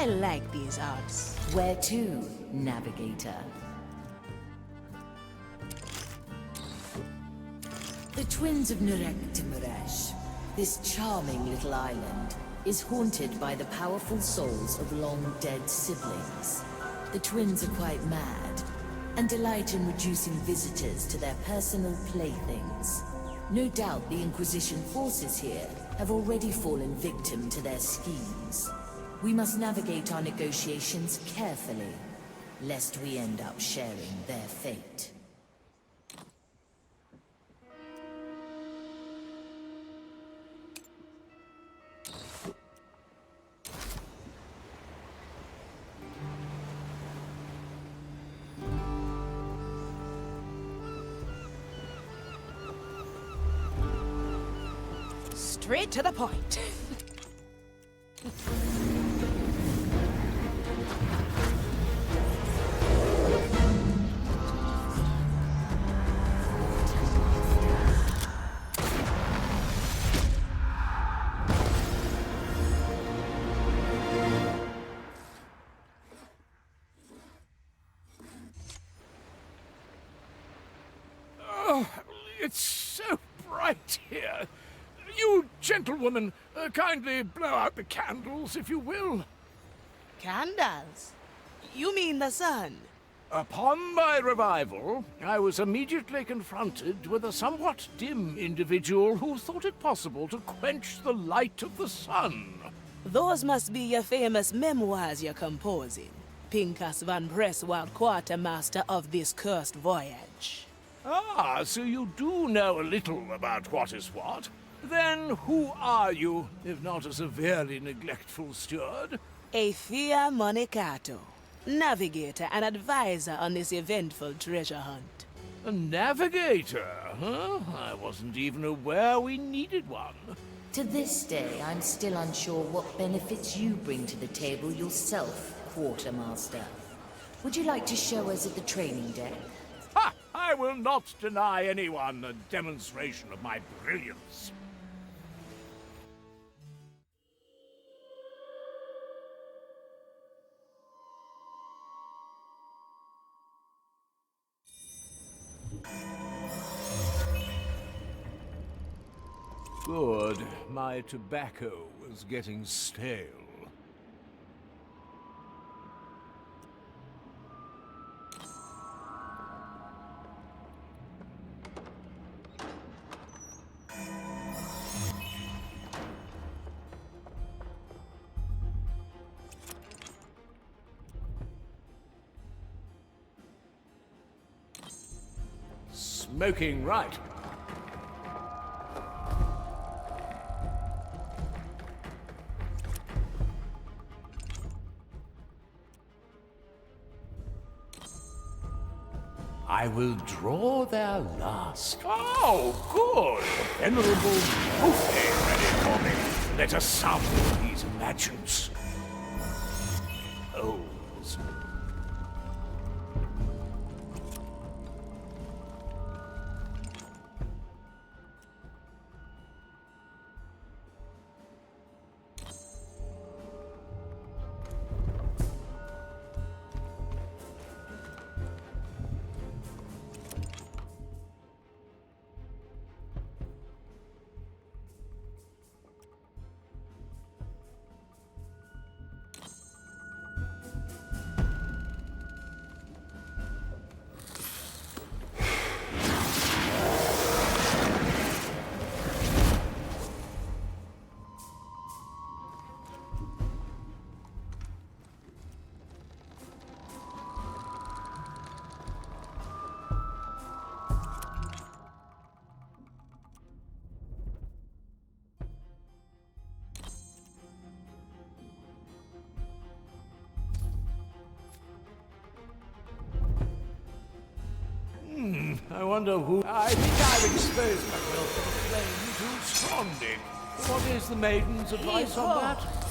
I like these arts. Where to, navigator? The twins of Nurek-Timurash. This charming little island is haunted by the powerful souls of long-dead siblings. The twins are quite mad, and delight in reducing visitors to their personal playthings. No doubt the Inquisition forces here have already fallen victim to their schemes. We must navigate our negotiations carefully, lest we end up sharing their fate. Straight to the point. Oh, it's so bright here. You gentlewoman, kindly blow out the candles, if you will. Candles? You mean the sun? Upon my revival, I was immediately confronted with a somewhat dim individual who thought it possible to quench the light of the sun. Those must be your famous memoirs you're composing. Pinkus van Presswold, quartermaster of this cursed voyage. Ah, so you do know a little about what is what. Then who are you, if not a severely neglectful steward? A Thea Monicato, navigator and advisor on this eventful treasure hunt. A navigator, huh? I wasn't even aware we needed one. To this day, I'm still unsure what benefits you bring to the table yourself, Quartermaster. Would you like to show us at the training deck? Ha! I will not deny anyone a demonstration of my brilliance. Good. My tobacco was getting stale. Smoking right. I will draw their last. Oh, good! Venerable Fruto ready for me. Let us sample these imagines. Holes. I wonder who... I think I've exposed myself to the flame too strongly. What is the maiden's advice on that?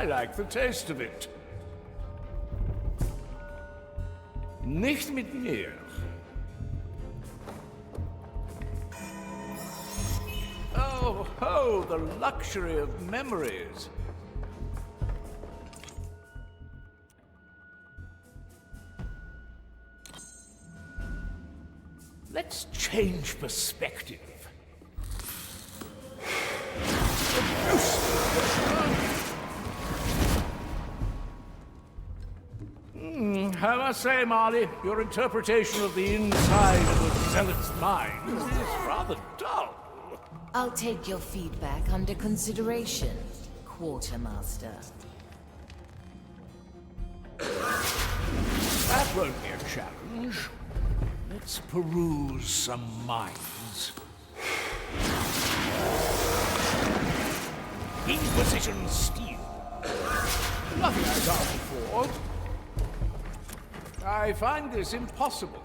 like the taste of it. Nicht mit mir. Oh, ho, the luxury of memories. Let's change perspective. I must say, Marley, your interpretation of the inside of a zealot's mind is rather dull. I'll take your feedback under consideration, Quartermaster. That won't be a challenge. Let's peruse some minds. Inquisition steel. Nothing I've done before. I find this impossible.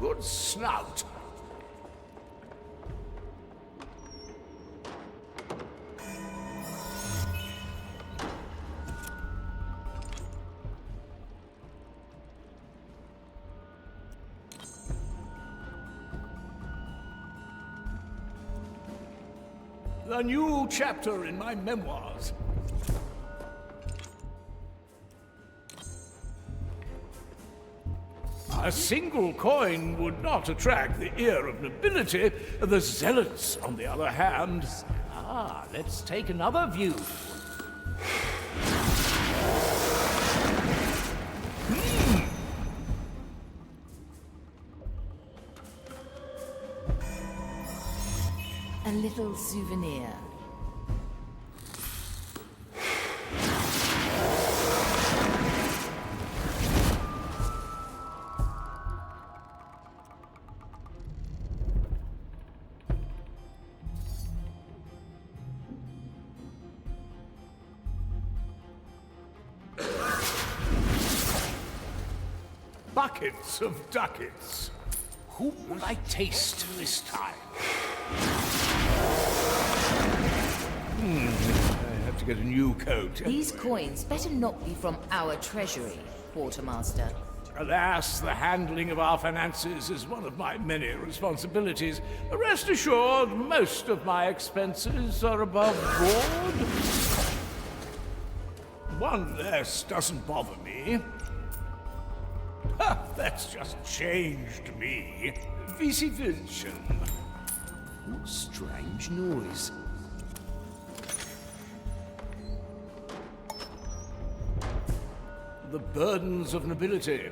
Good snout. A new chapter in my memoirs. A single coin would not attract the ear of nobility. The zealots, on the other hand... Ah, let's take another view. A little souvenir. Buckets of ducats. Whom will I taste this time? I have to get a new coat. These coins better not be from our treasury, Quartermaster. Alas, the handling of our finances is one of my many responsibilities. Rest assured, most of my expenses are above board. One less doesn't bother me. Ha, that's just changed me. Vici Vincent. What strange noise. The burdens of nobility.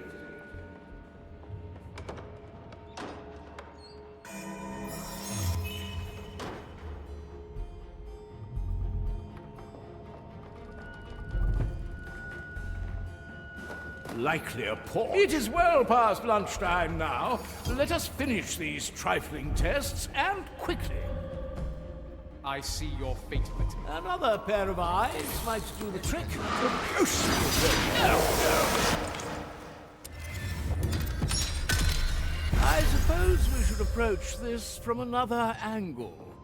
Likely a port. It is well past lunchtime now. Let us finish these trifling tests, and quickly. I see your fate written. Another pair of eyes might do the trick. No. I suppose we should approach this from another angle.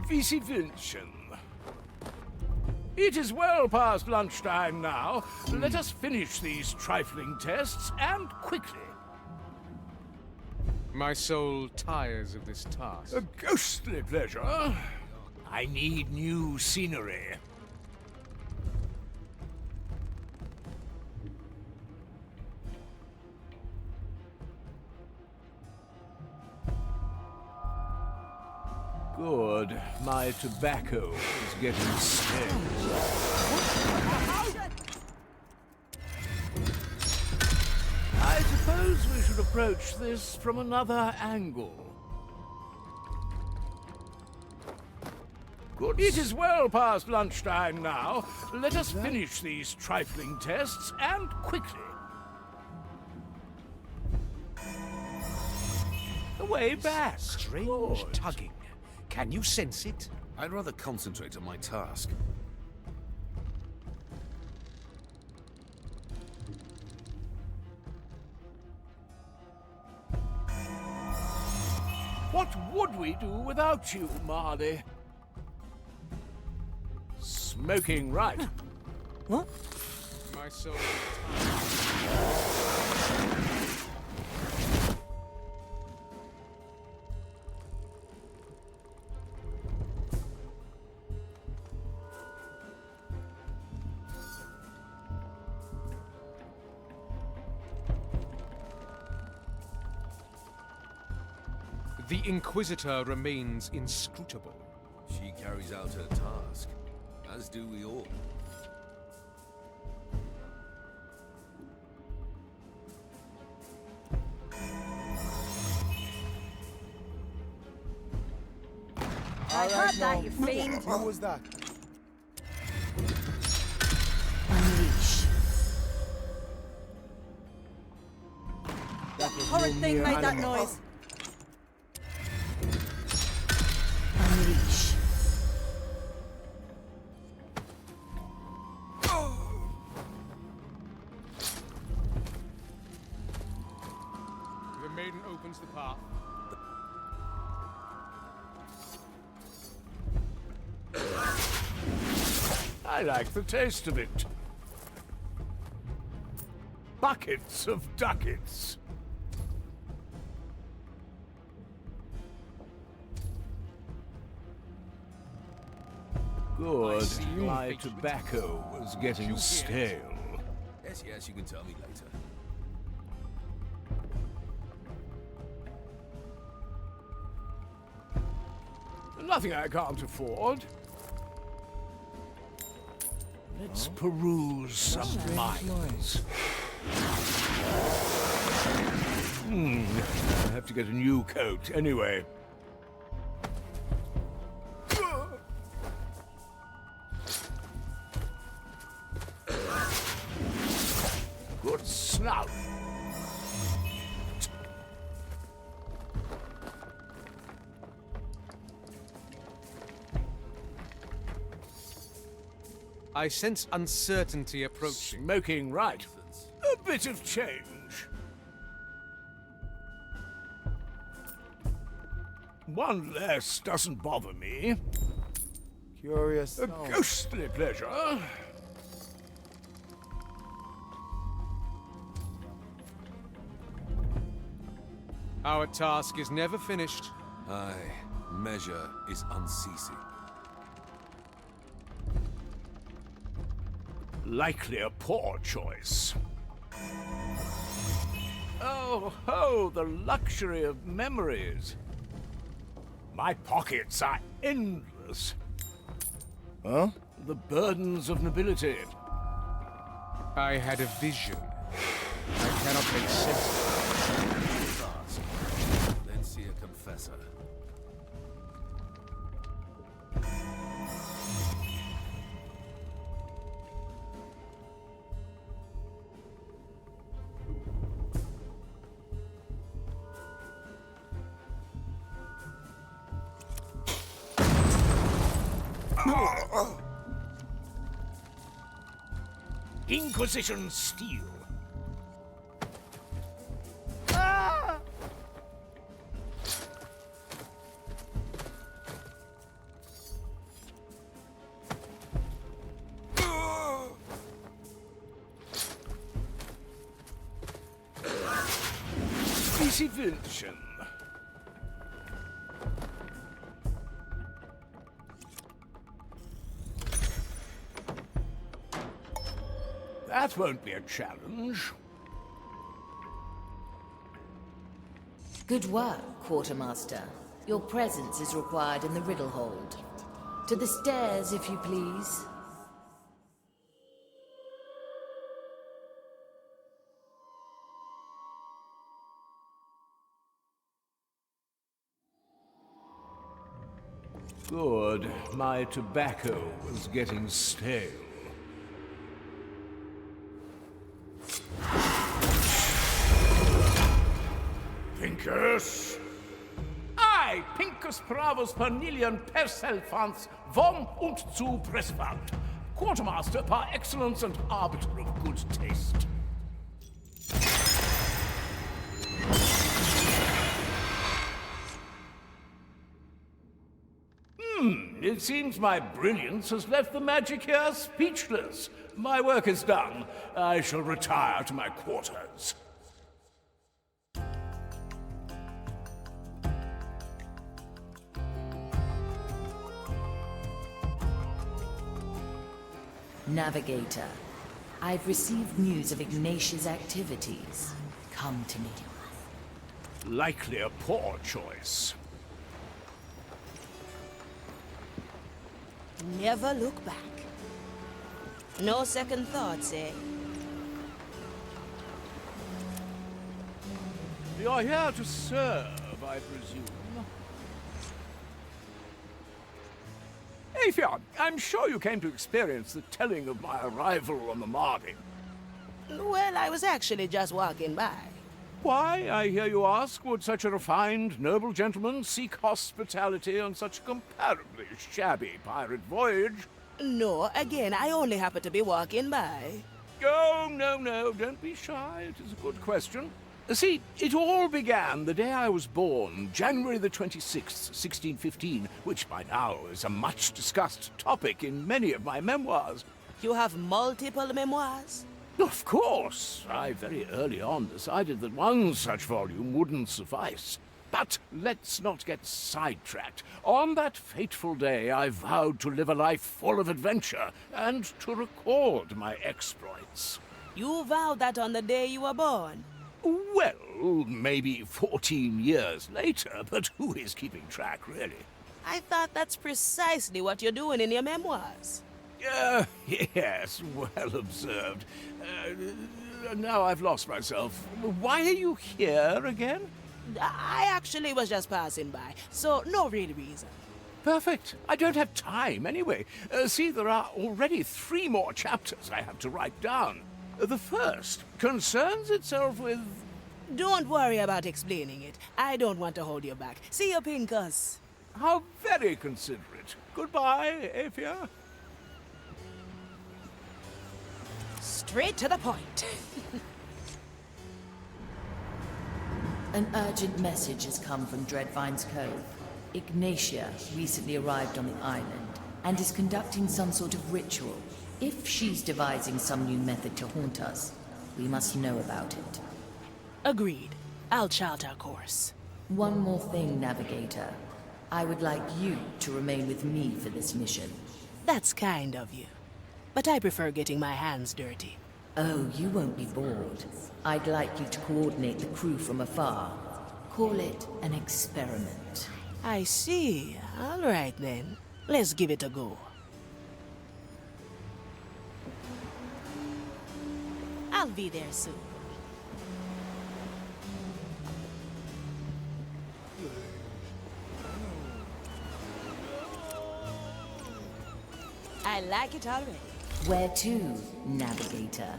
Vici Vincent. It is well past lunchtime now. Let us finish these trifling tests, and quickly. My soul tires of this task. A ghostly pleasure. I need new scenery. Good. My tobacco is getting stale. I suppose we should approach this from another angle. Good. It is well past lunchtime now. Let us finish these trifling tests, and quickly. The way back. Strange tugging. Can you sense it? I'd rather concentrate on my task. What we do without you, Marley? Smoking right. What? My soul. The Inquisitor remains inscrutable. She carries out her task, as do we all. I heard that, you fiend. What was that? Unleash. That was Horrid no thing mere made that animal. noise. Unleash. The maiden opens the path. I like the taste of it. Buckets of ducats. Good. see your My fate. tobacco was getting stale. Yes, yes, you can tell me later. Nothing I can't afford. Let's peruse some minds. I have to get a new coat anyway. Good snout. I sense uncertainty approaching. Smoking right. A bit of change. One less doesn't bother me. Curious. A ghostly pleasure. Our task is never finished. Aye, measure is unceasing. Likely a poor choice. Oh, ho, the luxury of memories. My pockets are endless. Huh? The burdens of nobility. I had a vision. I cannot make sense of it. Task. Then see a confessor. Inquisition steel. Disillusion. That won't be a challenge. Good work, Quartermaster. Your presence is required in the riddle hold. To the stairs, if you please. Good. My tobacco was getting stale. Pinkus! I, Pinkus Pravus Pernilian Perselfans, vom und zu Presswald, Quartermaster par excellence and arbiter of good taste. It seems my brilliance has left the magic here speechless. My work is done. I shall retire to my quarters. Navigator, I've received news of Ignatia's activities. Come to me. Likely a poor choice. Never look back. No second thoughts, eh? You're here to serve, I presume. Afion, I'm sure you came to experience the telling of my arrival on the Mardi. Well, I was actually just walking by. Why, I hear you ask, would such a refined, noble gentleman seek hospitality on such a comparably shabby pirate voyage? No, again, I only happen to be walking by. Oh, no, don't be shy. It is a good question. See, it all began the day I was born, January the 26th, 1615, which by now is a much-discussed topic in many of my memoirs. You have multiple memoirs? Of course. I very early on decided that one such volume wouldn't suffice. But let's not get sidetracked. On that fateful day, I vowed to live a life full of adventure and to record my exploits. You vowed that on the day you were born? Well, maybe 14 years later, but who is keeping track, really? I thought that's precisely what you're doing in your memoirs. Yes, well observed. Now I've lost myself. Why are you here again? I actually was just passing by, so no real reason. Perfect. I don't have time anyway. See, there are already 3 more chapters I have to write down. The first concerns itself with... Don't worry about explaining it. I don't want to hold you back. See you, Pinkus. How very considerate. Goodbye, Afia. Straight to the point. An urgent message has come from Dreadvine's Cove. Ignatia recently arrived on the island and is conducting some sort of ritual. If she's devising some new method to haunt us, we must know about it. Agreed. I'll chart our course. One more thing, Navigator. I would like you to remain with me for this mission. That's kind of you. But I prefer getting my hands dirty. Oh, you won't be bored. I'd like you to coordinate the crew from afar. Call it an experiment. I see. All right, then. Let's give it a go. I'll be there soon. I like it already. Where to, Navigator?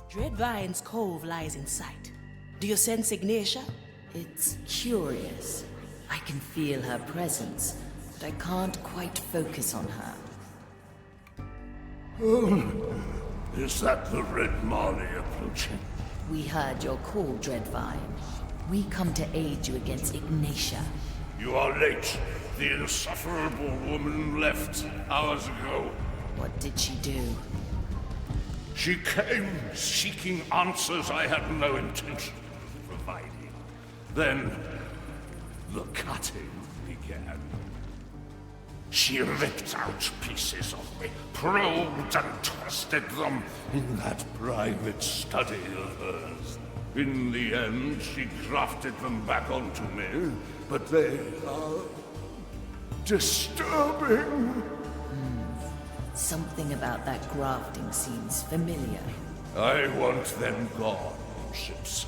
Dreadvine's Cove lies in sight. Do you sense Ignatia? It's curious. I can feel her presence, but I can't quite focus on her. Is that the Red Marley approaching? We heard your call, Dreadvine. We come to aid you against Ignatia. You are late. The insufferable woman left hours ago. What did she do? She came seeking answers I had no intention of providing. Then, the cutting began. She ripped out pieces of me, probed and twisted them in that private study of hers. In the end, she grafted them back onto me, but they are disturbing. Something about that grafting seems familiar. I want them gone, Shipsu.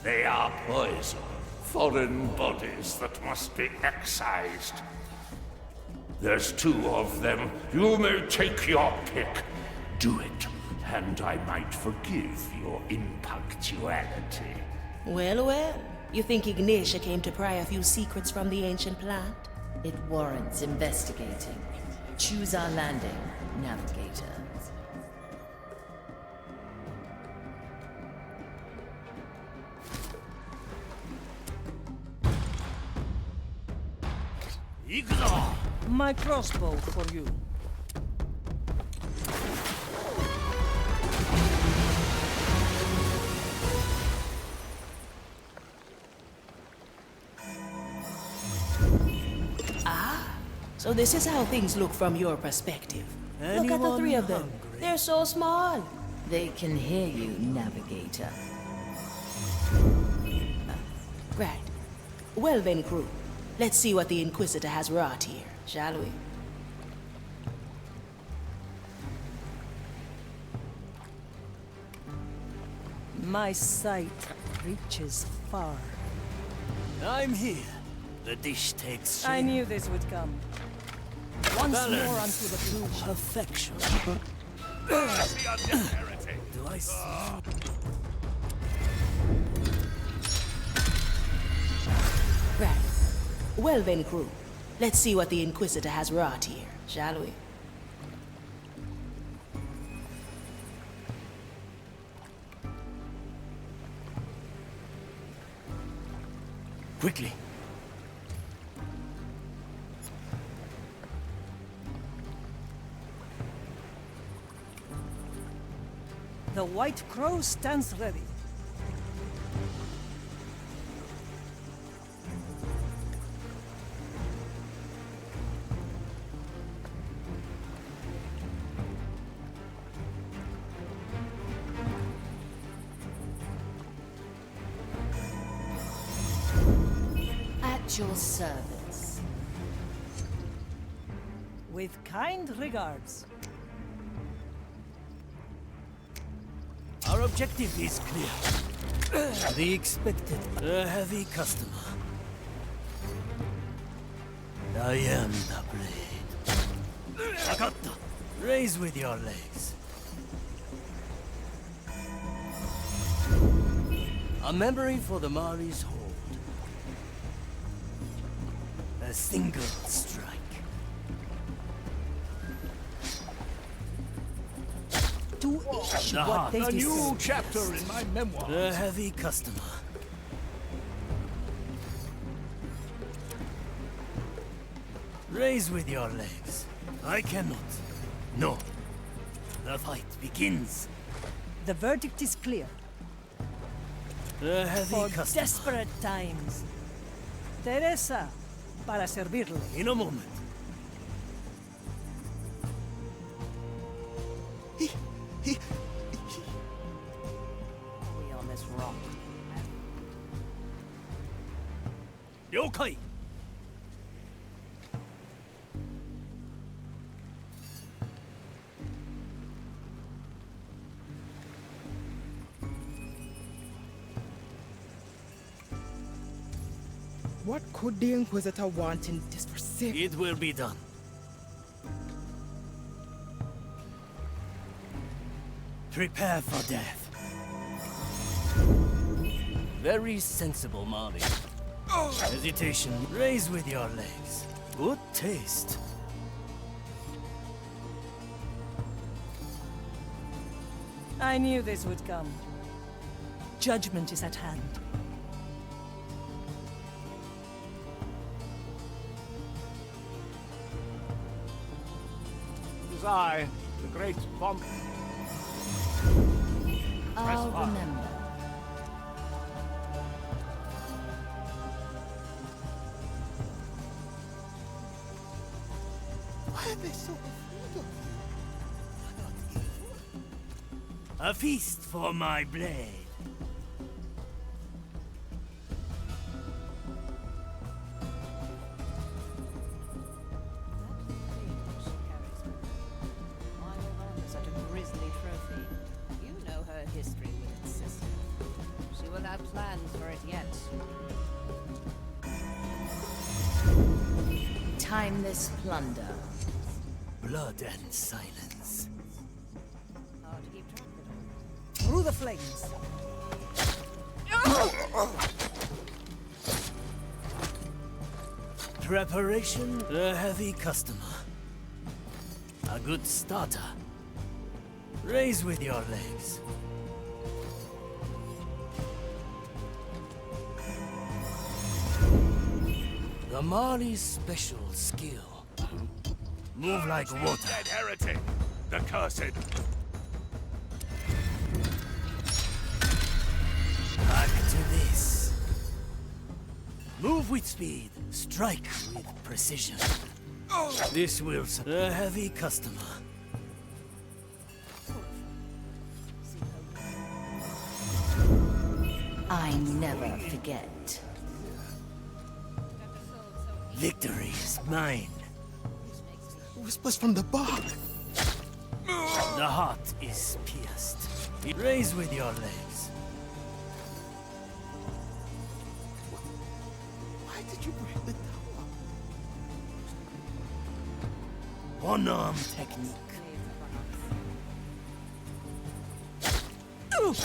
They are poison, foreign bodies that must be excised. There's 2 of them. You may take your pick. Do it, and I might forgive your impunctuality. Well, well. You think Ignatia came to pry a few secrets from the ancient plant? It warrants investigating. Choose our landing, navigator. My crossbow for you. So this is how things look from your perspective. Look at the three of them. They're so small. They can hear you, navigator. Right. Well then, crew. Let's see what the Inquisitor has wrought here, shall we? My sight reaches far. I'm here. The dish takes shape. I knew this would come. Once more onto the blue. Perfection. Do I see? Right. Well then, crew. Let's see what the Inquisitor has wrought here, shall we? Quickly. The White Crow stands ready. At your service. With kind regards. Our objective is clear. The expected. A heavy customer. I am the blade. Akata. Raise with your legs. A memory for the Mari's hold. A single strike. To each The what heart. they A new deserve. chapter in my memoir. A heavy customer. Raise with your legs. I cannot. No. The fight begins. The verdict is clear. A heavy For customer. desperate times. Teresa, para servirle. In a moment. We on this rock. Yokai. What could the Inquisitor want in this for safe? It will be done. Prepare for death. Very sensible, Mari. Hesitation. Raise with your legs. Good taste. I knew this would come. Judgment is at hand. It is I, the great Von... I'll remember. Why are they so afraid of you? A feast for my blade. Such a grisly trophy. You know her history with its sister. She will have plans for it yet. Timeless plunder. Blood and silence. Hard to keep track of it. Through the flames. Preparation, a heavy customer. A good starter. Raise with your legs. The Mali's special skill. Move like water. Dead heretic! The cursed! Back to this. Move with speed. Strike with precision. This will a heavy customer. I never forget. Victory is mine. Whispers from the bark. The heart is pierced. Raise with your legs. Why did you break the tower? One-arm technique.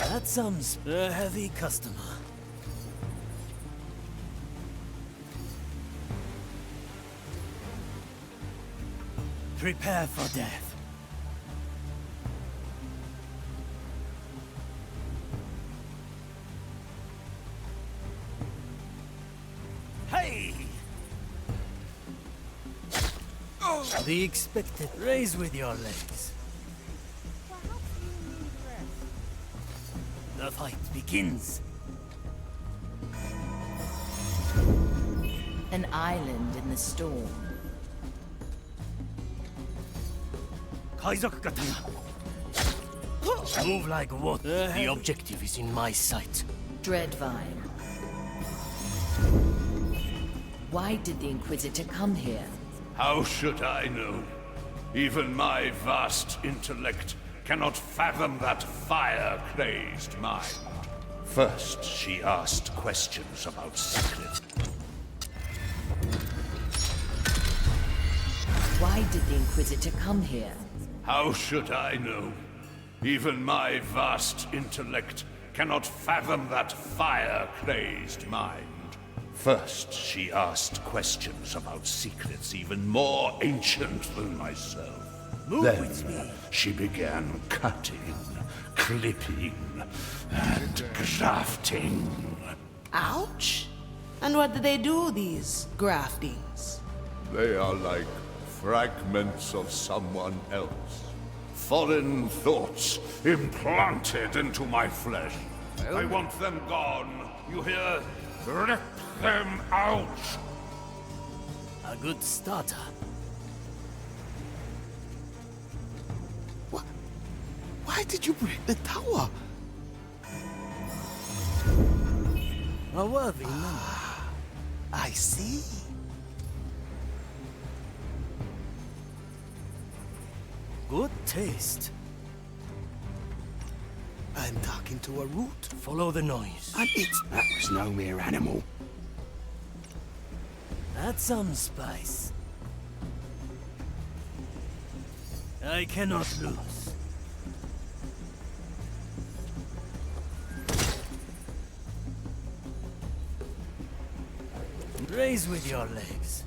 That sums a heavy customer. Prepare for death. Hey! The expected. Raise with your legs. The fight begins. An island in the storm. Move like water. The objective is in my sight. Dreadvine. Why did the Inquisitor come here? How should I know? Even my vast intellect cannot fathom that fire-crazed mind. First, she asked questions about secrets. Why did the Inquisitor come here? How should I know? Even my vast intellect cannot fathom that fire-crazed mind. First, she asked questions about secrets even more ancient than myself. Then she began cutting, clipping, and grafting. Ouch! And what do they do, these graftings? They are like fragments of someone else. Foreign thoughts implanted into my flesh. I want them gone. You hear? Rip them out! A good starter. Why did you break the tower? A worthy number. I see. Good taste. I'm talking to a root. Follow the noise. And it's... That was no mere animal. Add some spice. I cannot lose. Raise with your legs.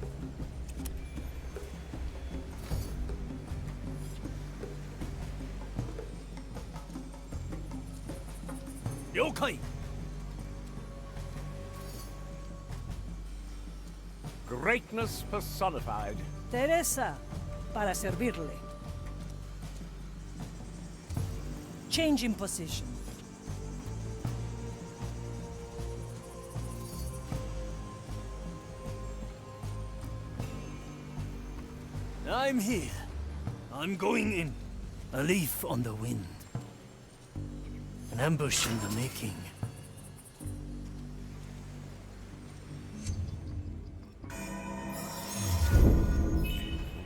Yokai! Greatness personified. Teresa, para servirle. Change in position. I'm here. I'm going in. A leaf on the wind. An ambush in the making.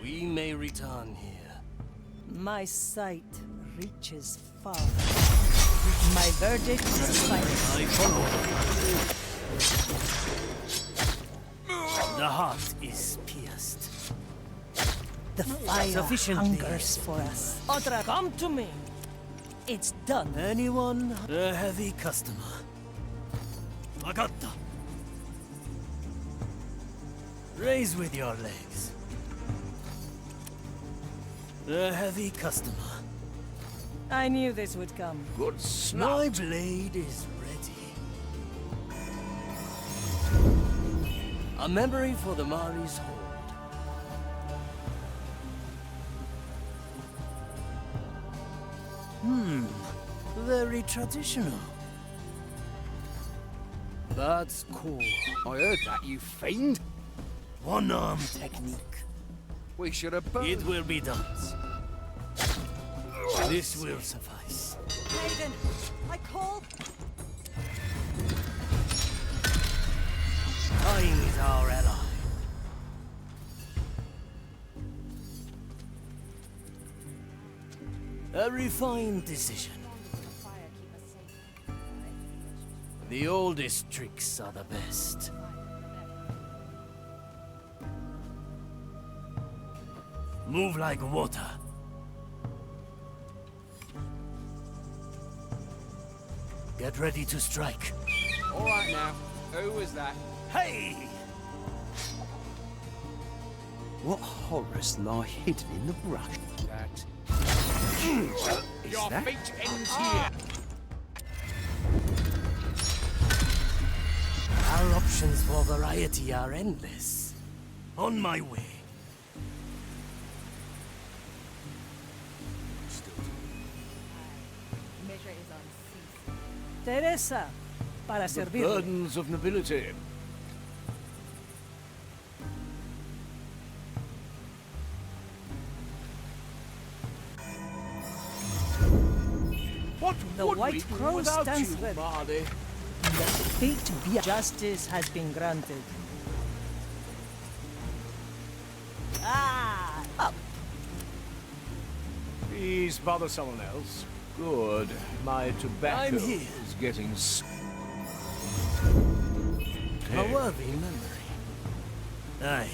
We may return here. My sight reaches far. My verdict is final. I follow. The heart is pierced. The fire hungers for us. Otra, come to me. It's done. Anyone? A heavy customer. Magatta. Raise with your legs. A heavy customer. I knew this would come. Good snap. My blade is ready. A memory for the Mari's hold. Very traditional. That's cool. I heard that, you fiend. One-arm technique. We should have burned. It will be done. This will suffice. Maiden, I call. Time is our ally. A refined decision. The oldest tricks are the best. Move like water. Get ready to strike. All right now. Who was that? Hey! What horrors lie hidden in the brush? That. Your fate ends here. Our options for variety are endless. On my way. Measure is on cease. Teresa, para servir. Burdens of nobility. What The would we White do Crow without stands you, ready. Marley? Fate be justice has been granted. Up. Please bother someone else. Good. My tobacco I'm here. is getting A worthy memory. Aye.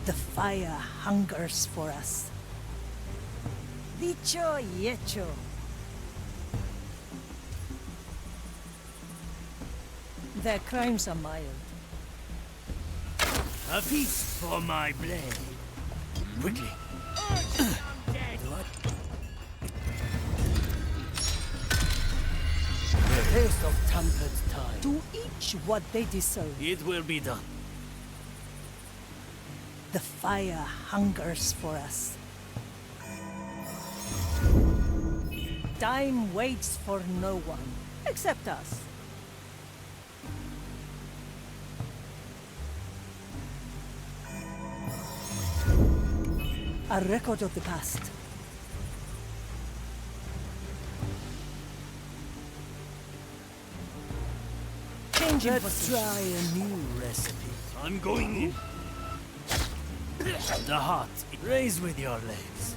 The fire hungers for us. Dicho y hecho. Their crimes are mild. A feast for my blade. Quickly. The taste of tempered time. To each what they deserve. It will be done. The fire hungers for us. Time waits for no one, except us. A record of the past. Changing Let's try a new recipe. I'm going in. The heart. Raise with your legs.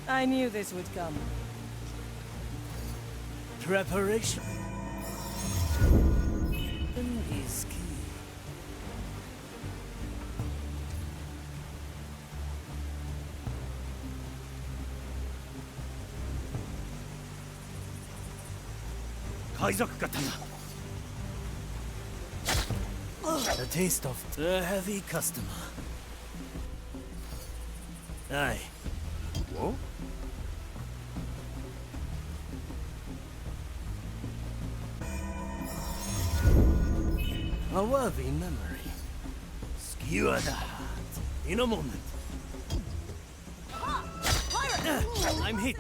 I knew this would come. Preparation is key. Kaizoku katana. The taste of a heavy customer. Aye. What? A worthy memory. Skewer the heart. In a moment. I'm hit.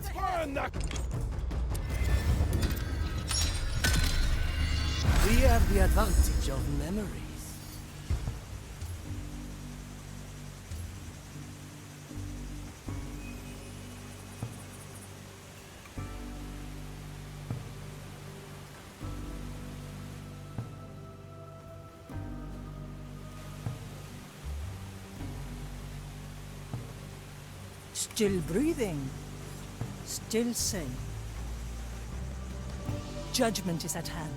We have the advantage of memories. Still breathing. Still sane. Judgment is at hand.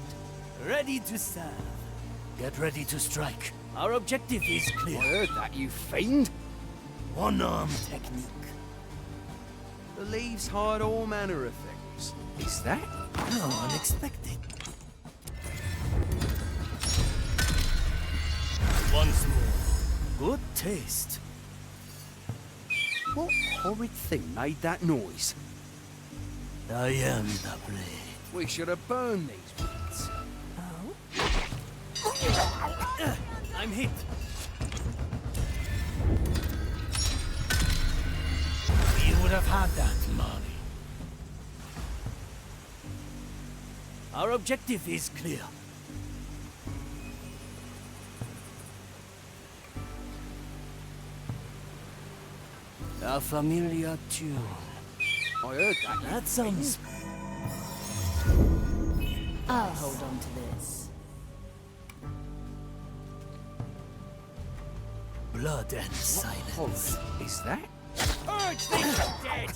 Ready to serve. Get ready to strike. Our objective is I clear. heard that, you fiend. One-arm technique. The leaves hide all manner of things. Is that? How unexpected. Once more. Good taste. What horrid thing made that noise? I am the blade. We should have burned these ones. I'm hit. You would have had that, Marty. Our objective is clear. A familiar tune. I heard that. That sounds... I'll hold on to this. Blood and silence. Is that? Urge these dead!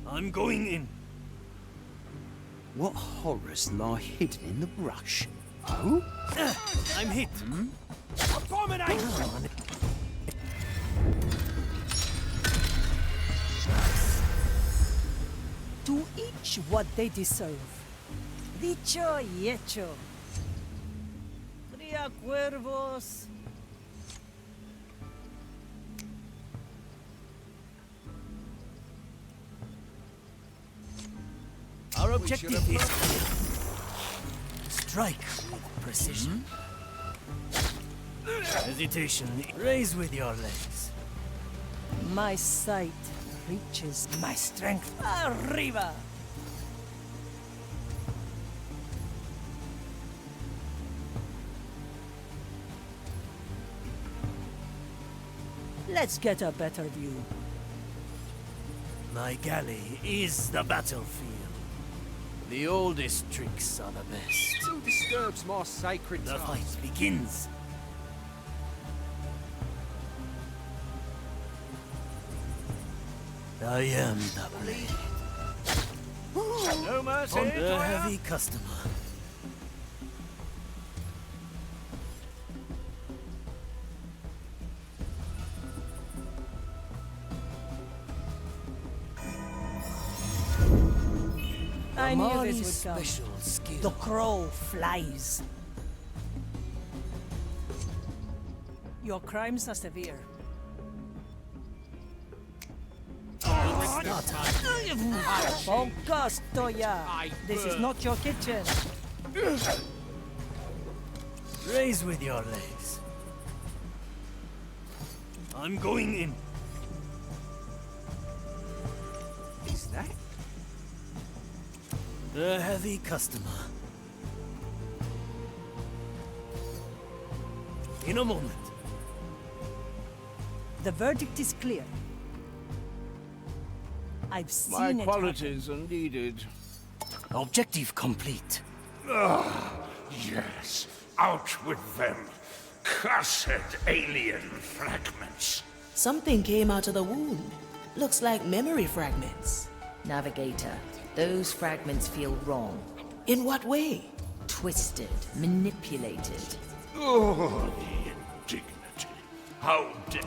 I'm going in. What horrors lie hidden in the brush? Oh? I'm hit. Abomination! To each what they deserve. Dicho y hecho. Cría cuervos. Our objective is clear. Strike with precision. Hesitation. Raise with your legs. My sight reaches my strength. Arriba! Let's get a better view. My galley is the battlefield. The oldest tricks are the best. Who disturbs my sacred The task? fight begins. I am the blade. No mercy. A heavy customer. I knew Amani's this would come. special skill. The crow flies. Your crimes are severe. Focus, Toya. This is not your kitchen. Raise with your legs. I'm going in. Is that? A heavy customer. In a moment. The verdict is clear. I've seen My it qualities are needed. Objective complete. Yes, out with them. Cursed alien fragments. Something came out of the wound. Looks like memory fragments. Navigator, those fragments feel wrong. In what way? Twisted, manipulated. Oh, the indignity. How dare...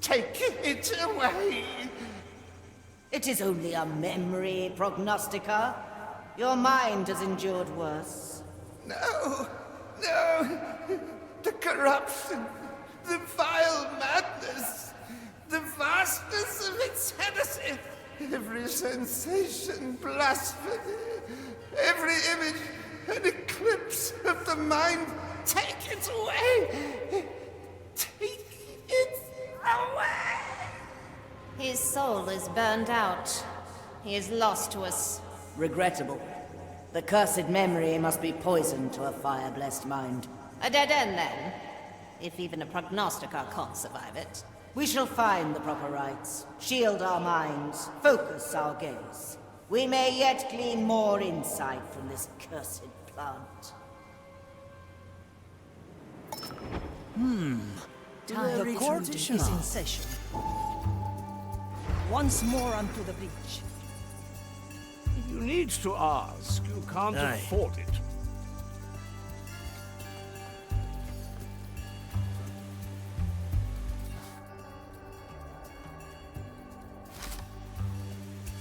Take it away! It is only a memory, prognostica. Your mind has endured worse. No, no! The corruption, the vile madness, the vastness of its heresy, every sensation blasphemy, every image an eclipse of the mind. Take it away! Take it away! His soul is burned out. He is lost to us. Regrettable. The cursed memory must be poison to a fire-blessed mind. A dead end, then. If even a prognostica can't survive it. We shall find the proper rites, shield our minds, focus our gaze. We may yet glean more insight from this cursed plant. The court is in session. Once more onto the breach. You need to ask. You can't Aye. afford it.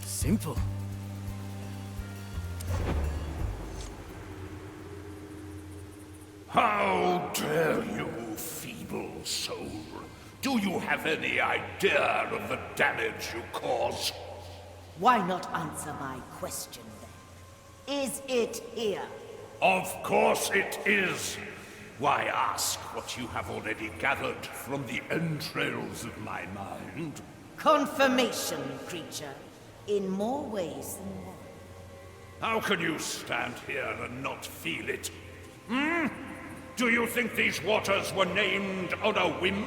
Simple. How dare you, feeble soul? Do you have any idea of the damage you cause? Why not answer my question then? Is it here? Of course it is. Why ask what you have already gathered from the entrails of my mind? Confirmation, creature. In more ways than one. How can you stand here and not feel it? Hmm? Do you think these waters were named on a whim?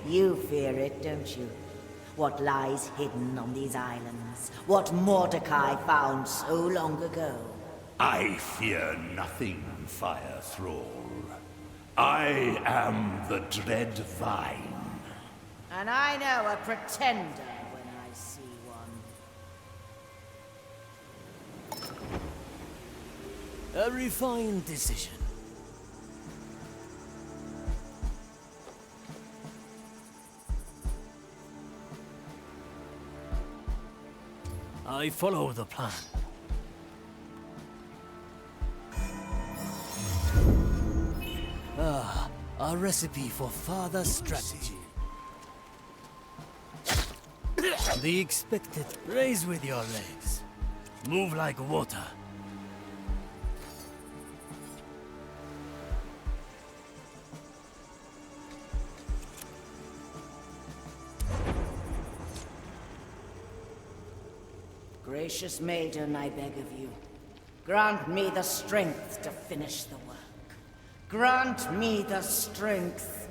You fear it, don't you? What lies hidden on these islands? What Mordecai found so long ago? I fear nothing, Fire Thrall. I am the Dread Vine. And I know a pretender when I see one. A refined decision. I follow the plan. A recipe for further strategy. The expected. Raise with your legs. Move like water. Gracious maiden, I beg of you, grant me the strength to finish the work. Grant me the strength.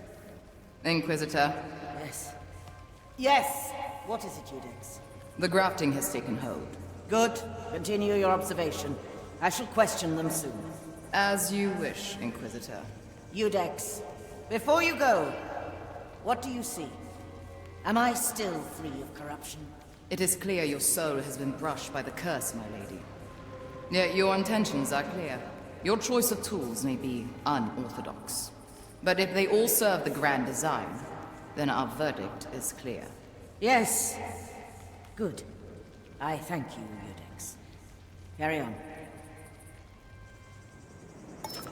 Inquisitor, Yes. Yes! What is it, Eudex? the grafting has taken hold. Good. Continue your observation. I shall question them soon. As you wish, Inquisitor. Eudex, before you go, what do you see? Am I still free of corruption? It is clear your soul has been brushed by the curse, my lady. Yet your intentions are clear. Your choice of tools may be unorthodox. But if they all serve the grand design, then our verdict is clear. Yes. Good. I thank you, Eudex. Carry on.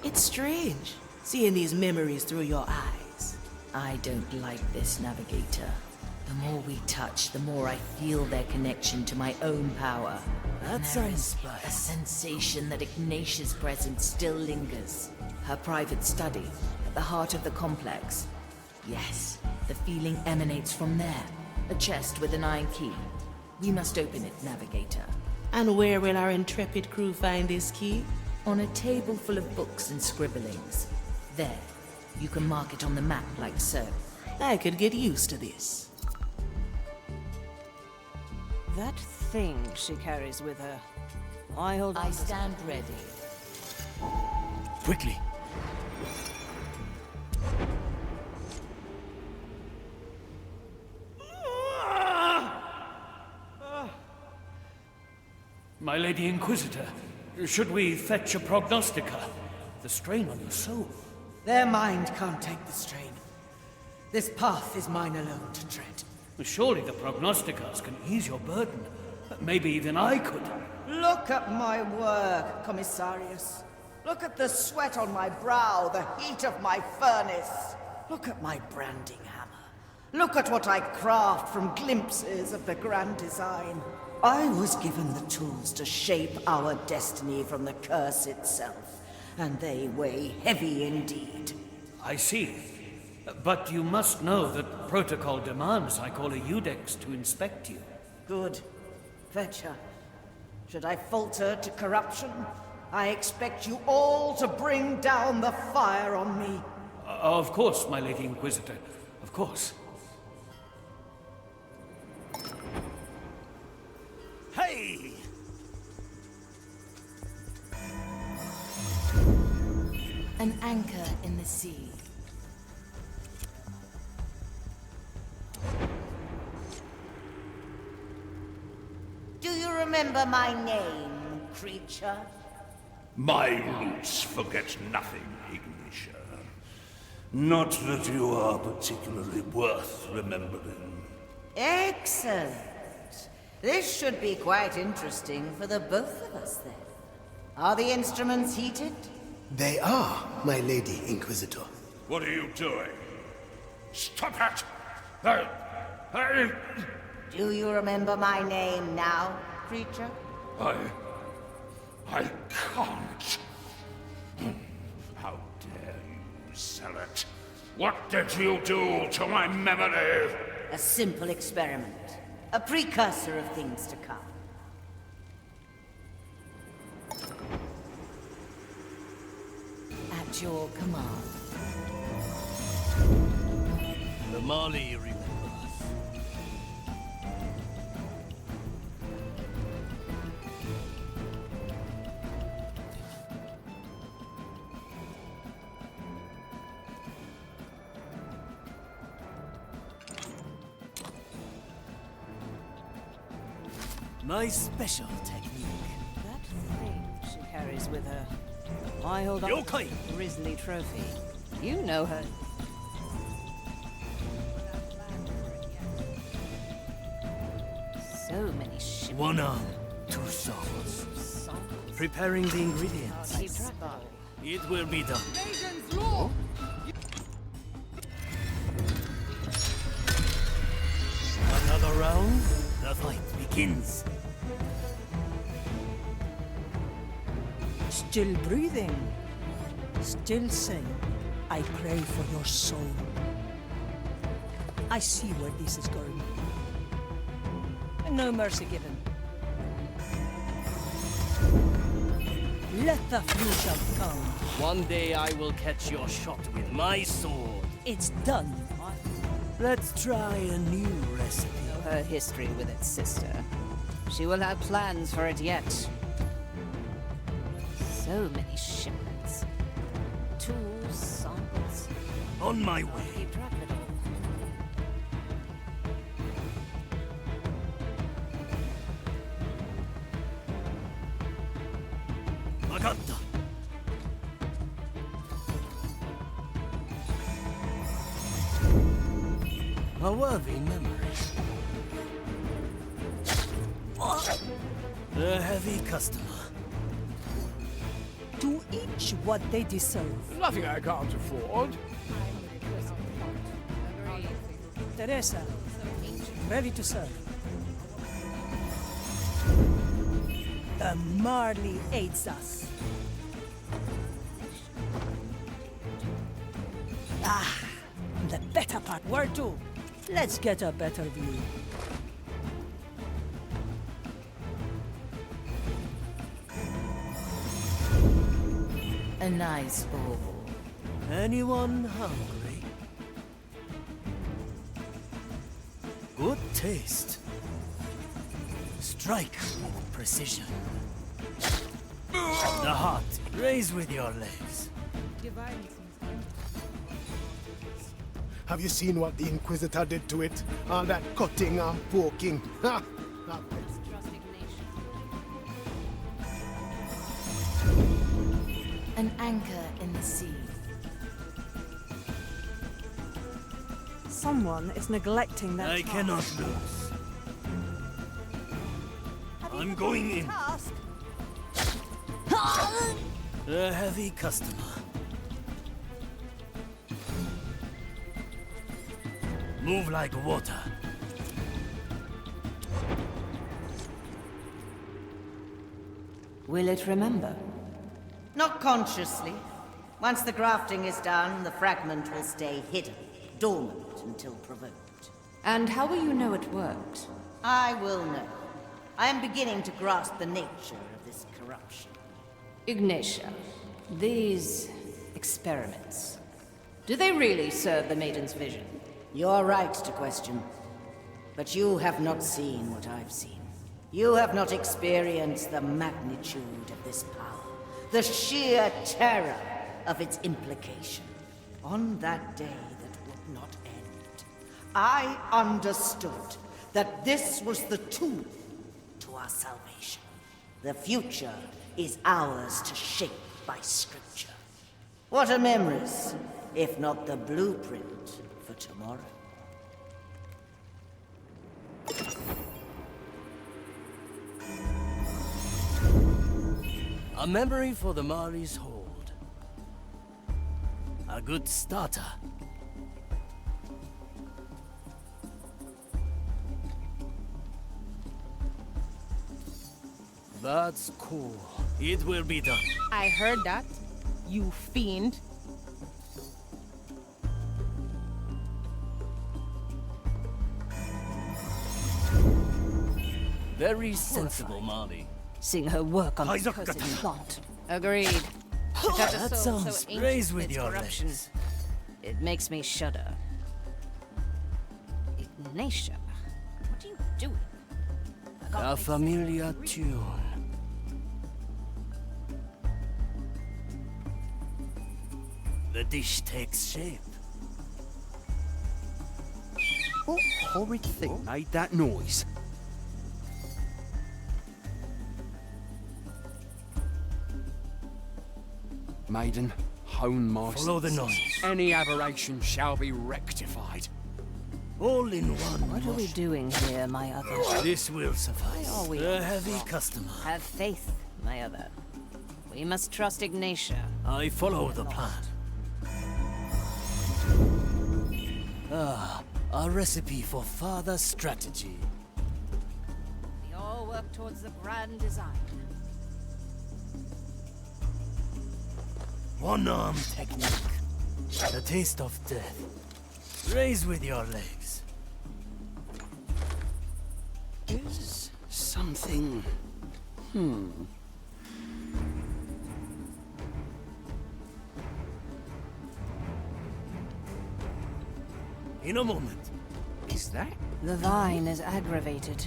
It's strange, seeing these memories through your eyes. I don't like this, Navigator. The more we touch, the more I feel their connection to my own power. That's There is inspiring. a sensation that Ignatia's presence still lingers. Her private study, at the heart of the complex. Yes, the feeling emanates from there. A chest with an iron key. We must open it, Navigator. And where will our intrepid crew find this key? On a table full of books and scribblings. There. You can mark it on the map like so. I could get used to this. That thing she carries with her. I hold on I to stand ready. Quickly. My Lady Inquisitor, should we fetch a prognostica? The strain on your soul. Their mind can't take the strain. This path is mine alone to tread. Surely the prognosticas can ease your burden. Maybe even I could. Look at my work, Commissarius. Look at the sweat on my brow, the heat of my furnace. Look at my branding hammer. Look at what I craft from glimpses of the grand design. I was given the tools to shape our destiny from the curse itself, and they weigh heavy indeed. I see. But you must know that protocol demands I call a Eudex to inspect you. Good. Fetch her. Should I falter to corruption, I expect you all to bring down the fire on me. Of course, my Lady Inquisitor. Of course. Hey! An anchor in the sea. Do you remember my name, creature? My roots forget nothing, Ignitia. Not that you are particularly worth remembering. Excellent. This should be quite interesting for the both of us, then. Are the instruments heated? They are, my lady Inquisitor. What are you doing? Stop it! Do you remember my name now, creature? I can't. How dare you sell it? What did you do to my memory? A simple experiment. A precursor of things to come. At your command. The Mali remembers. My special technique. That thing she carries with her. I hold on Yokai! to the grisly trophy. You know her. So many ships. One arm, two souls. Preparing the ingredients. It will be done. Another round, the fight begins. Still breathing. Still sane. I pray for your soul. I see where this is going. No mercy given. Let the future come. One day I will catch your shot with my sword. It's done. Let's try a new recipe. Know her history with its sister. She will have plans for it yet. So many shipments. Tools, samples. On my way. Keep track of it all. Magatta. A worthy memory. A heavy customer. To each what they deserve. Nothing I can't afford. Teresa, ready to serve. The Marley aids us. Ah, the better part. Where to? Let's get a better view. A nice bowl. Anyone hungry? Good taste. Strike with precision. The heart. Raise with your legs. Have you seen what the Inquisitor did to it? All that cutting and poking. Ha! An anchor in the sea. Someone is neglecting that I task. cannot lose. I'm going in. A heavy customer. Move like water. Will it remember? Not consciously. Once the grafting is done, the fragment will stay hidden, dormant until provoked. And how will you know it worked? I will know. I am beginning to grasp the nature of this corruption. Ignatia, these experiments, do they really serve the Maiden's vision? You're right to question. But you have not seen what I've seen. You have not experienced the magnitude of this power, the sheer terror of its implication. On that day that would not end, I understood that this was the tool to our salvation. The future is ours to shape by scripture. What are memories, if not the blueprint for tomorrow? A memory for the Mari's hold. A good starter. That's cool. It will be done. I heard that, you fiend. Very sensible, Mali. Seeing her work on the cursed plant. Agreed. That sounds raise with your legs. It makes me shudder. Ignatia, what are you doing? A familiar tune. The dish takes shape. What horrid thing made that noise? Maiden, hone my Follow the senses. noise. Any aberration shall be rectified. All in one. What are we doing here, my other? This will suffice. Why are we A heavy customer. Have faith, my other. We must trust Ignatia. I follow the plan. Ah, a recipe for further strategy. We all work towards the grand design. One-arm technique. The taste of death. Raise with your legs. Is something... In a moment. Is that? The vine is aggravated.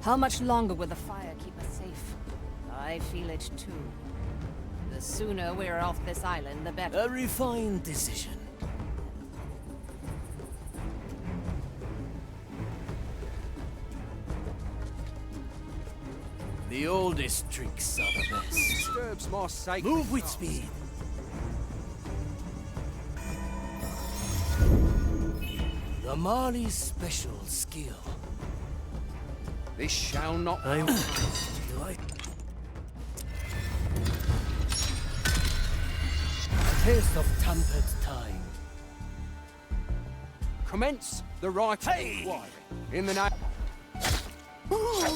How much longer will the fire keep us safe? I feel it too. The sooner we're off this island, the better. A refined decision. The oldest tricks are the best. Disturbs my sacred... Move with speed. The Marley's special skill. This shall not... Do I? A taste of tampered time. Commence the right of inquiry. In the name...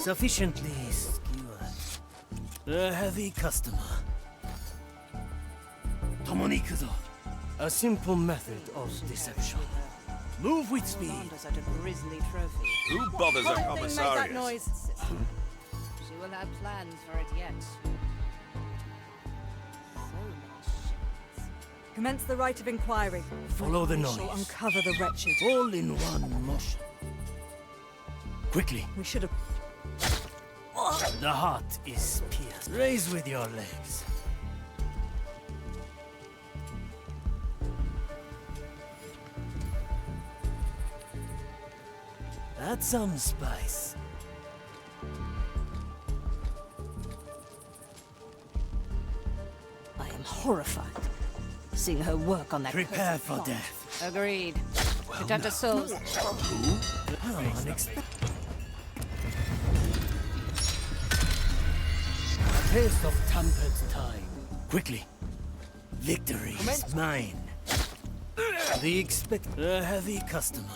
Sufficiently skewered. A heavy customer. Tomonikuzo. A simple method of deception. Move with speed. At a grisly trophy. Who bothers a commissariat? She will have plans for it yet. So many shades. Commence the right of inquiry. Follow the We noise. shall uncover the wretched. All in one motion. Quickly. We should have... The heart is pierced. Raise with your legs. Add some spice. I am horrified. Seeing her work on that Prepare cursed for plant. death. Agreed. Dr. Souls. How unexpected. A taste of tampered time. Quickly. Victory is mine. The a heavy customer.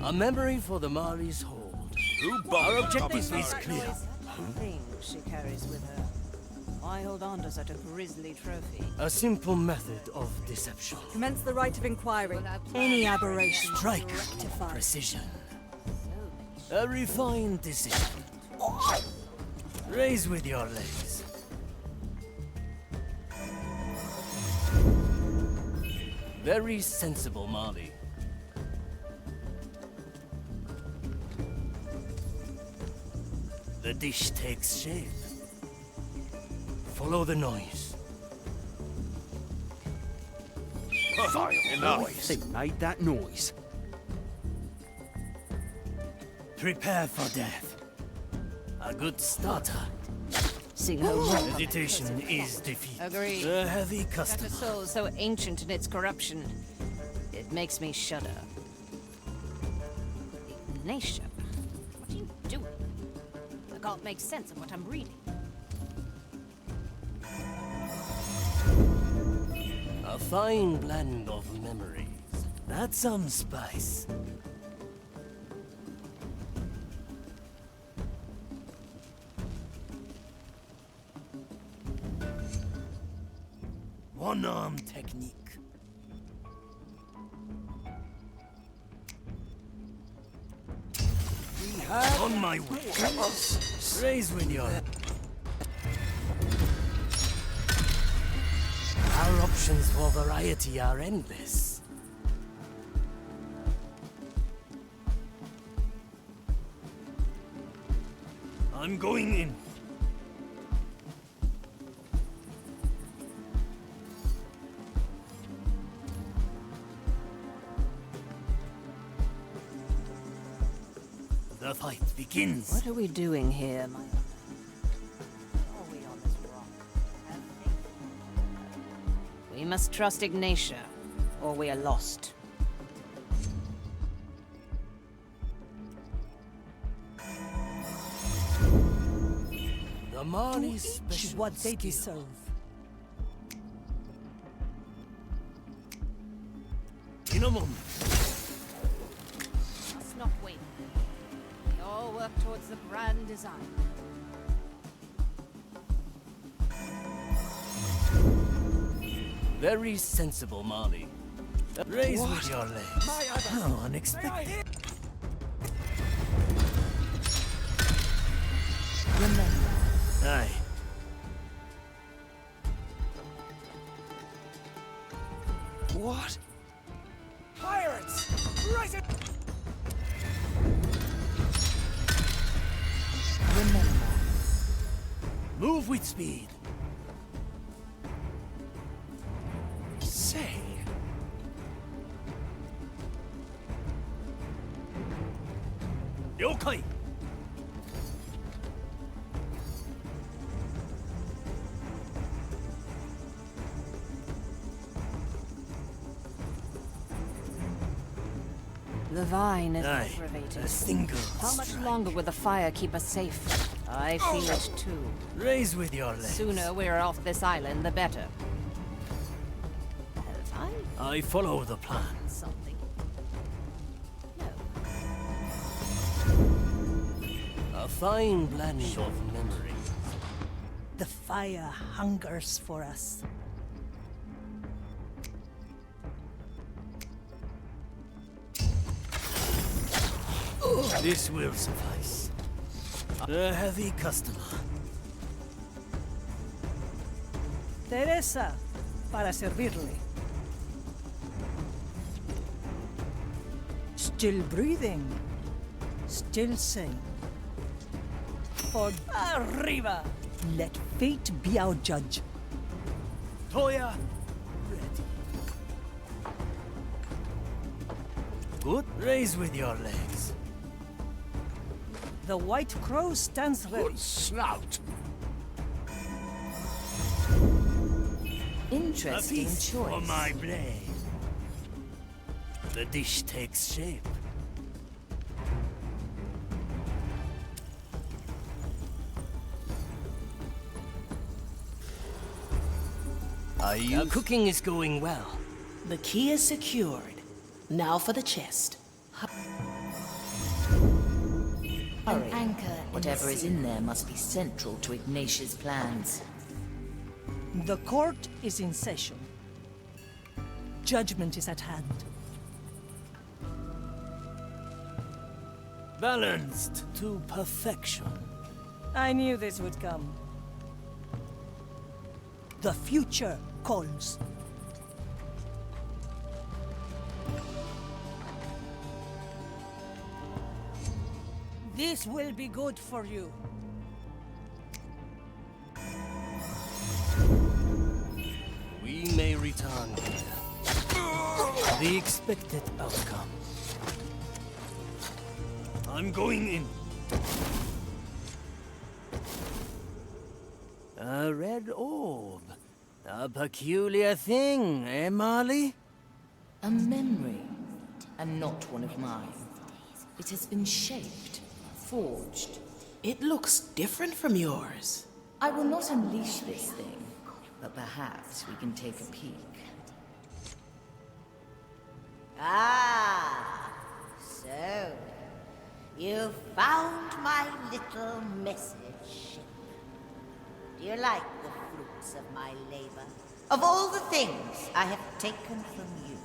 A memory for the Mari's hold. Our objective is clear. Thing she carries with her. Why hold on to such a grisly trophy? A simple method of deception. Commence the right of inquiry. Any aberration. Strike. Rectify. Precision. A refined decision. Raise with your legs. Very sensible, Marley. The dish takes shape. Follow the noise. Enough. Thing made that noise. Prepare for death. A good starter. Sing no more. Meditation is defeat. Agreed. A heavy That customer. a soul so ancient in its corruption, it makes me shudder. Ignatia, what are you doing? I can't make sense of what I'm reading. A fine blend of memories. That's some spice. One-arm technique. On my way. Raise with your... Our options for variety are endless. I'm going in. The fight begins. What are we doing here, my... Are we on this rock? Have faith. We must trust Ignatia, or we are lost. The Marnie's special what they skill. deserve. In a moment. Must not wait. We all work towards the grand design. Very sensible, Marnie. Raise with your legs. How unexpected. Remember, Aye. What? Pirates! Rise it! remember. Move with speed. Say. Yokai! The vine is Aye, aggravated. a single How much strike. longer will the fire keep us safe? I feel it too. Raise with your legs. Sooner we're off this island, the better. Have I I follow the plan. something? No. A fine blend of memory. The fire hungers for us. This will suffice. A heavy customer. Teresa, para servirle. Still breathing. Still sane. For arriba! Let fate be our judge. Toya, ready. Good. Raise with your legs. The white crow stands ready. Good snout. A Interesting piece for choice. my blade. The dish takes shape. The cooking is going well. The key is secured. Now for the chest. An anchor. Whatever is in there must be central to Ignatius' plans. The court is in session. Judgment is at hand. Balanced to perfection. I knew this would come. The future calls. This will be good for you. We may return here. The expected outcome. I'm going in. A red orb. A peculiar thing, eh, Marley? A memory, and not one of mine. It has been shaped, forged. It looks different from yours. I will not unleash this thing, but perhaps we can take a peek. Ah, so you found my little message. Do you like the fruits of my labor? Of all the things I have taken from you,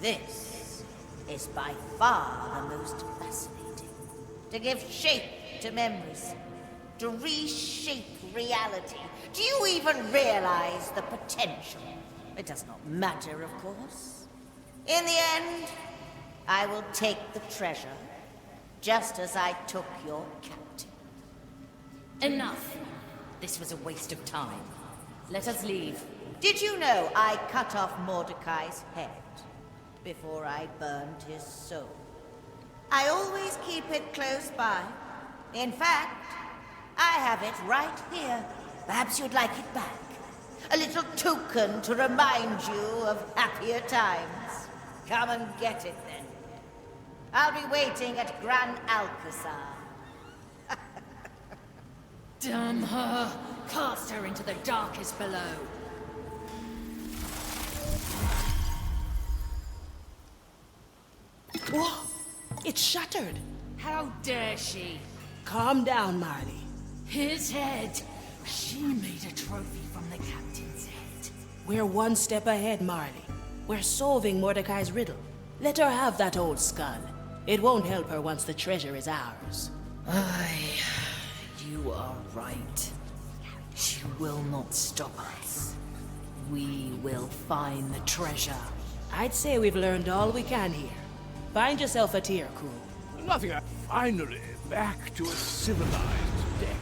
this is by far the most fascinating. To give shape to memories, to reshape reality. Do you even realize the potential? It does not matter, of course. In the end, I will take the treasure, just as I took your captain. Enough! This was a waste of time. Let us leave. Did you know I cut off Mordecai's head before I burned his soul? I always keep it close by. In fact, I have it right here. Perhaps you'd like it back. A little token to remind you of happier times. Come and get it then. I'll be waiting at Gran Alcazar. Damn her! Cast her into the darkest below. Whoa! It's shattered. How dare she? Calm down, Marley. His head! She made a trophy from the captain's head. We're one step ahead, Marley. We're solving Mordecai's riddle. Let her have that old skull. It won't help her once the treasure is ours. You are right. She will not stop us. We will find the treasure. I'd say we've learned all we can here. Find yourself a tier, crew. Nothing. Finally, back to a civilized deck.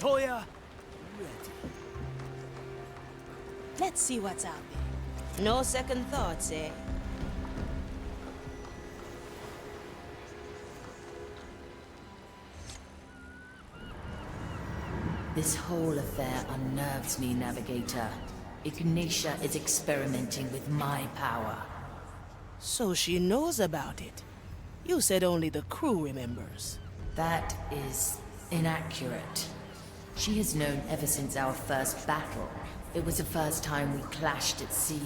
Toya, Let's see what's out there. No second thoughts, eh? This whole affair unnerves me, Navigator. Ignatia is experimenting with my power. So she knows about it. You said only the crew remembers. That is inaccurate. She has known ever since our first battle. It was the first time we clashed at sea.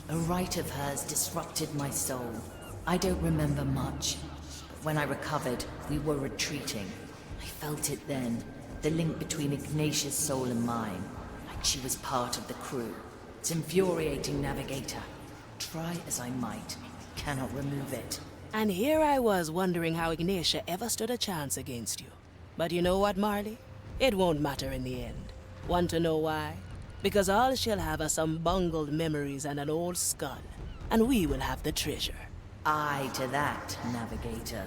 A rite of hers disrupted my soul. I don't remember much, but when I recovered, we were retreating. I felt it then, the link between Ignatia's soul and mine, like she was part of the crew. It's infuriating, Navigator. Try as I might, cannot remove it. And here I was wondering how Ignatia ever stood a chance against you. But you know what, Marley? It won't matter in the end. Want to know why? Because all she'll have are some bungled memories and an old skull, and we will have the treasure. Aye to that, navigator.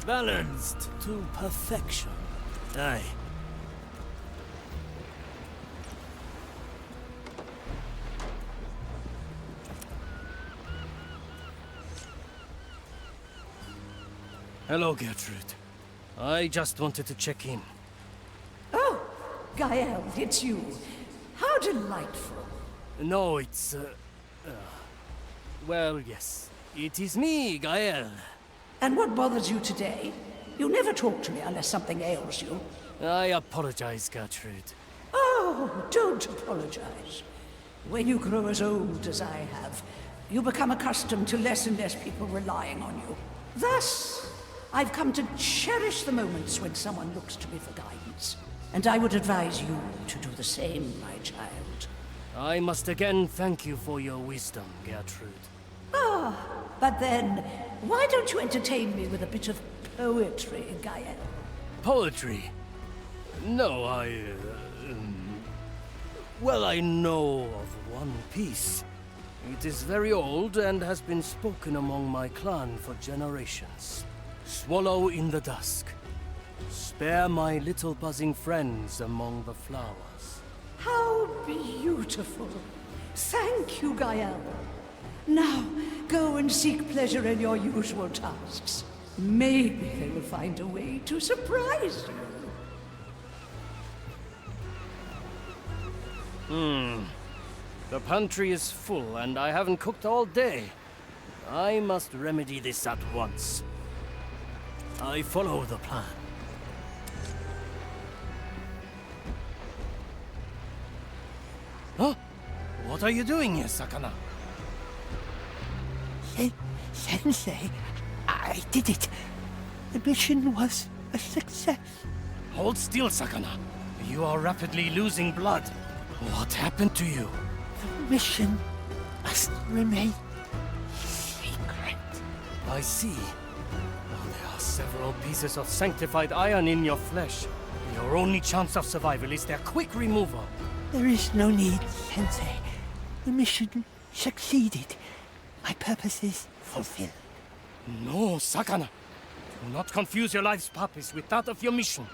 Balanced to perfection. Aye. Hello, Gertrude. I just wanted to check in. Oh, Gael, it's you. How delightful. No, it's, well, yes. It is me, Gael. And what bothers you today? You never talk to me unless something ails you. I apologize, Gertrude. Oh, don't apologize. When you grow as old as I have, you become accustomed to less and less people relying on you. Thus, I've come to cherish the moments when someone looks to me for guidance. And I would advise you to do the same, my child. I must again thank you for your wisdom, Gertrude. Ah, but then, why don't you entertain me with a bit of poetry, Gael? Poetry? No, well, I know of one piece. It is very old and has been spoken among my clan for generations. Swallow in the dusk. Spare my little buzzing friends among the flowers. How beautiful. Thank you, Gael. Now, go and seek pleasure in your usual tasks. Maybe they will find a way to surprise you. The pantry is full and I haven't cooked all day. I must remedy this at once. I follow the plan. Huh? What are you doing here, Sakana? Sensei, I did it. The mission was a success. Hold still, Sakana. You are rapidly losing blood. What happened to you? The mission must remain secret. I see. There are several pieces of sanctified iron in your flesh. Your only chance of survival is their quick removal. There is no need, Sensei. The mission succeeded. My purpose is fulfilled. No, Sakana. Do not confuse your life's purpose with that of your mission.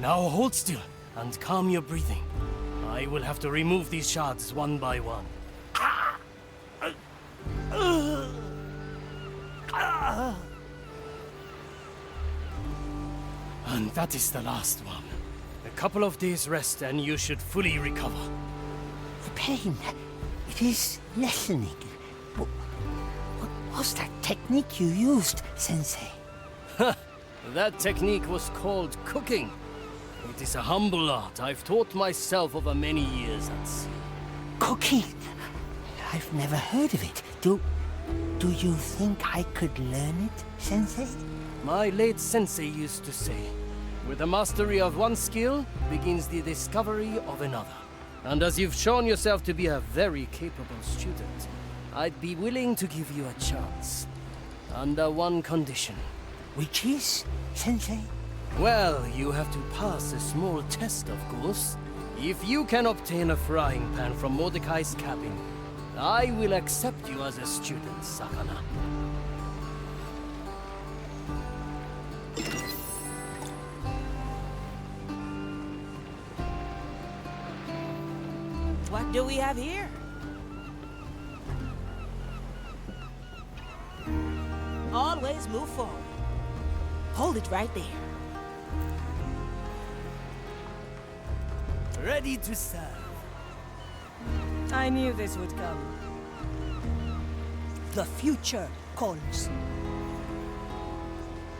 Now hold still and calm your breathing. I will have to remove these shards one by one. And that is the last one. A couple of days rest and you should fully recover. The pain, it is lessening. What was that technique you used, Sensei? That technique was called cooking. It is a humble art I've taught myself over many years at sea. Cooking? I've never heard of it. Do you think I could learn it, Sensei? My late sensei used to say, with the mastery of one skill begins the discovery of another. And as you've shown yourself to be a very capable student, I'd be willing to give you a chance. Under one condition. Which is, Sensei? Well, you have to pass a small test, of course. If you can obtain a frying pan from Mordecai's cabin, I will accept you as a student, Sakana. What do we have here? Always move forward. Hold it right there. Ready to serve. I knew this would come. The future calls.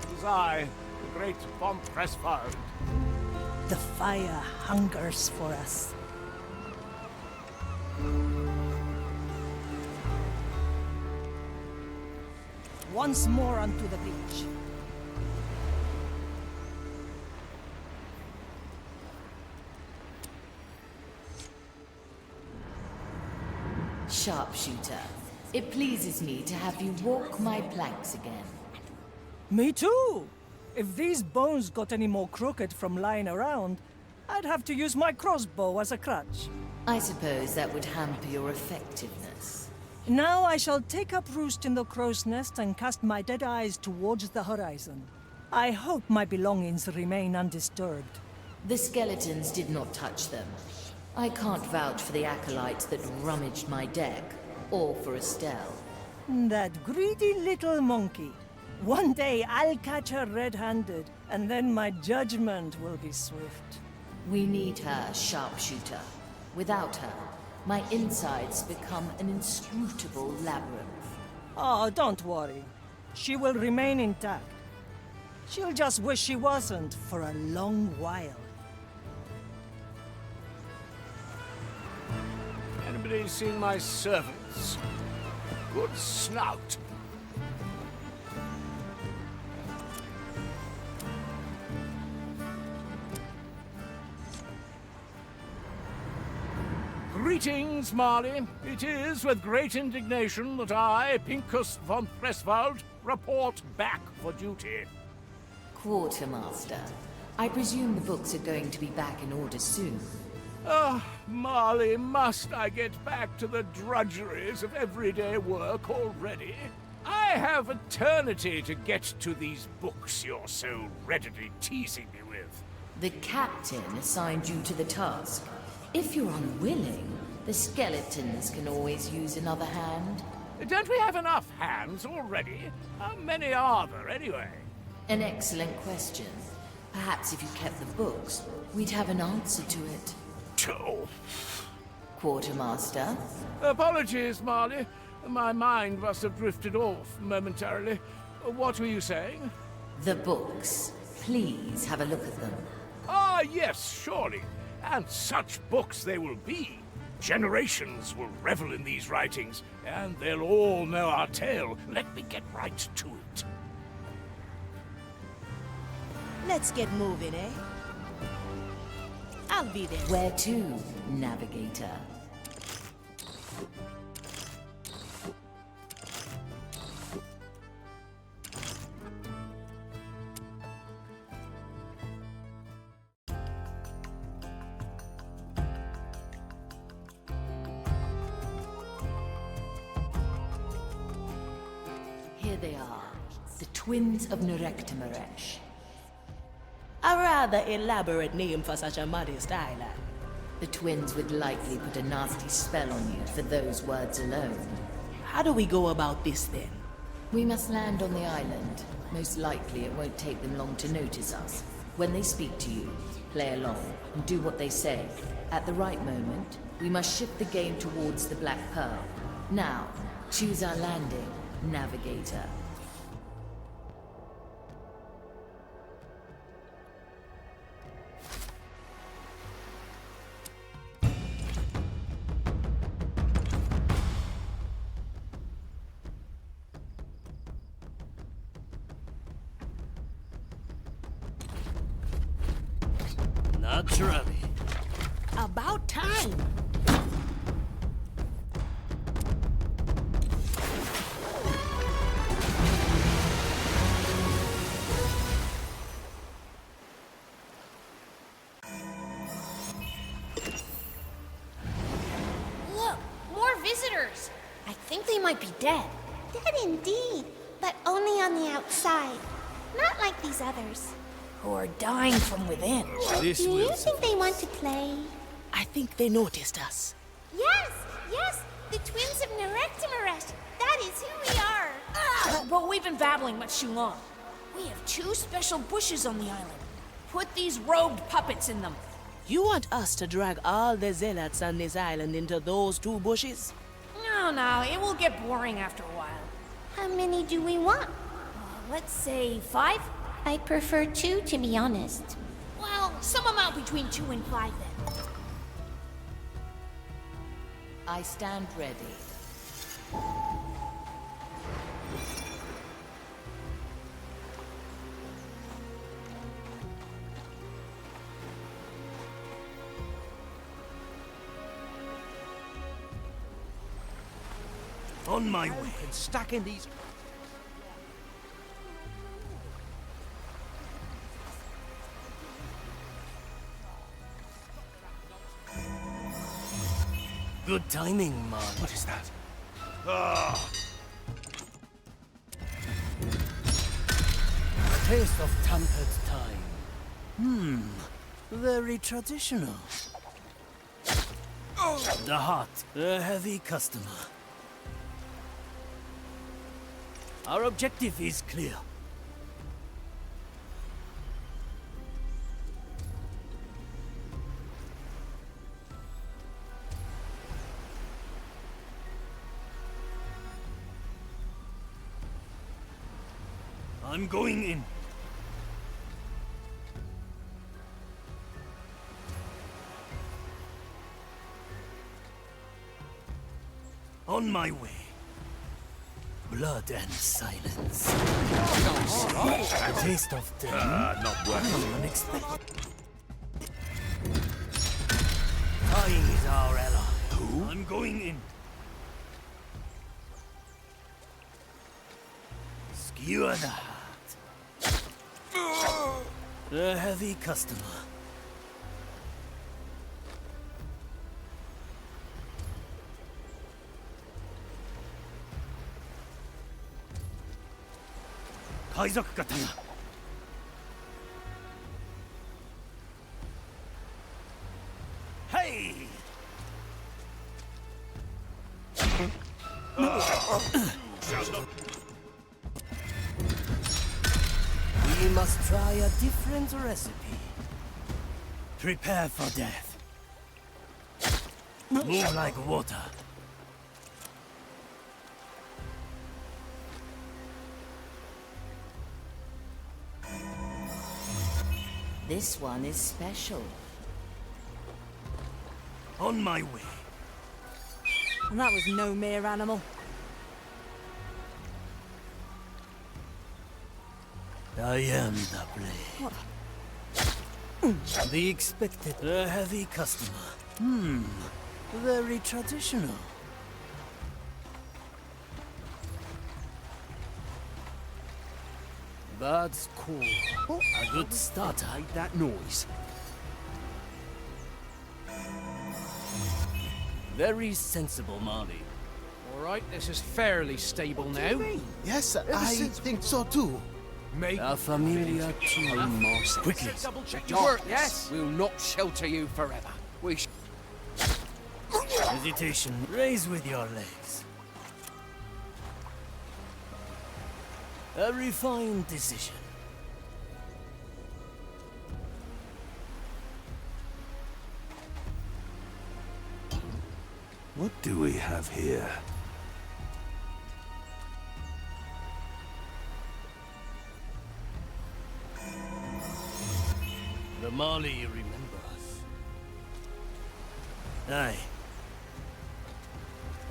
It is I, the great Von Pressfeld. The fire hungers for us. Once more onto the beach. Sharpshooter, it pleases me to have you walk my planks again. Me too! If these bones got any more crooked from lying around, I'd have to use my crossbow as a crutch. I suppose that would hamper your effectiveness. Now I shall take up roost in the crow's nest and cast my dead eyes towards the horizon. I hope my belongings remain undisturbed. The skeletons did not touch them. I can't vouch for the acolytes that rummaged my deck, or for Estelle. That greedy little monkey. One day I'll catch her red-handed, and then my judgment will be swift. We need her, Sharpshooter. Without her, my insides become an inscrutable labyrinth. Oh, don't worry. She will remain intact. She'll just wish she wasn't for a long while. Anybody seen my servants? Good snout. Greetings, Marley. It is with great indignation that I, Pinkus von Presswald, report back for duty. Quartermaster, I presume the books are going to be back in order soon. Ah, Marley, must I get back to the drudgeries of everyday work already? I have eternity to get to these books you're so readily teasing me with. The captain assigned you to the task. If you're unwilling, the skeletons can always use another hand. Don't we have enough hands already? How many are there, anyway? An excellent question. Perhaps if you kept the books, we'd have an answer to it. Oh. Quartermaster? Apologies, Marley. My mind must have drifted off momentarily. What were you saying? The books. Please have a look at them. Ah, yes, surely. And such books they will be. Generations will revel in these writings, and they'll all know our tale. Let me get right to it. Let's get moving, eh? I'll be there. Where to, navigator? Here they are, the twins of Nerektimaresh. A rather elaborate name for such a modest island. The twins would likely put a nasty spell on you for those words alone. How do we go about this then? We must land on the island. Most likely it won't take them long to notice us. When they speak to you, play along and do what they say. At the right moment, we must shift the game towards the Black Pearl. Now, choose our landing, navigator. Naturally. About time. Look, more visitors. I think they might be dead. Dead indeed, but only on the outside. Not like these others. Who are dying from within. Do you think they want to play? I think they noticed us. Yes, yes, the twins of Nerektimaresh. That is who we are. But we've been battling much too long. We have 2 special bushes on the island. Put these robed puppets in them. You want us to drag all the zealots on this island into those 2 bushes? No, it will get boring after a while. How many do we want? Let's say 5? I prefer 2, to be honest. Well, some amount between 2 and 5 then. I stand ready. On my way. And stacking these... Good timing, man. What is that? Ah! A taste of tampered time. Very traditional. The heart, a heavy customer. Our objective is clear. I'm going in. On my way. Blood and silence. A taste of death. Not working. Unexpected. Dying is our ally. Who? I'm going in. Skewer the heart. A heavy customer. Kaizoku katana. Hey! We must try a different recipe. Prepare for death. Move like water. This one is special. On my way. And that was no mere animal. I am the blade. The expected. A heavy customer. Very traditional. That's cool. A good starter. Made that noise. Very sensible, Marley. All right, this is fairly stable now. Yes, I think so too. Make A familiar tune. Quickly. check your work, yes? We'll not shelter you forever. We Hesitation. Raise with your legs. A refined decision. What do we have here? The Marley you remember us. Aye.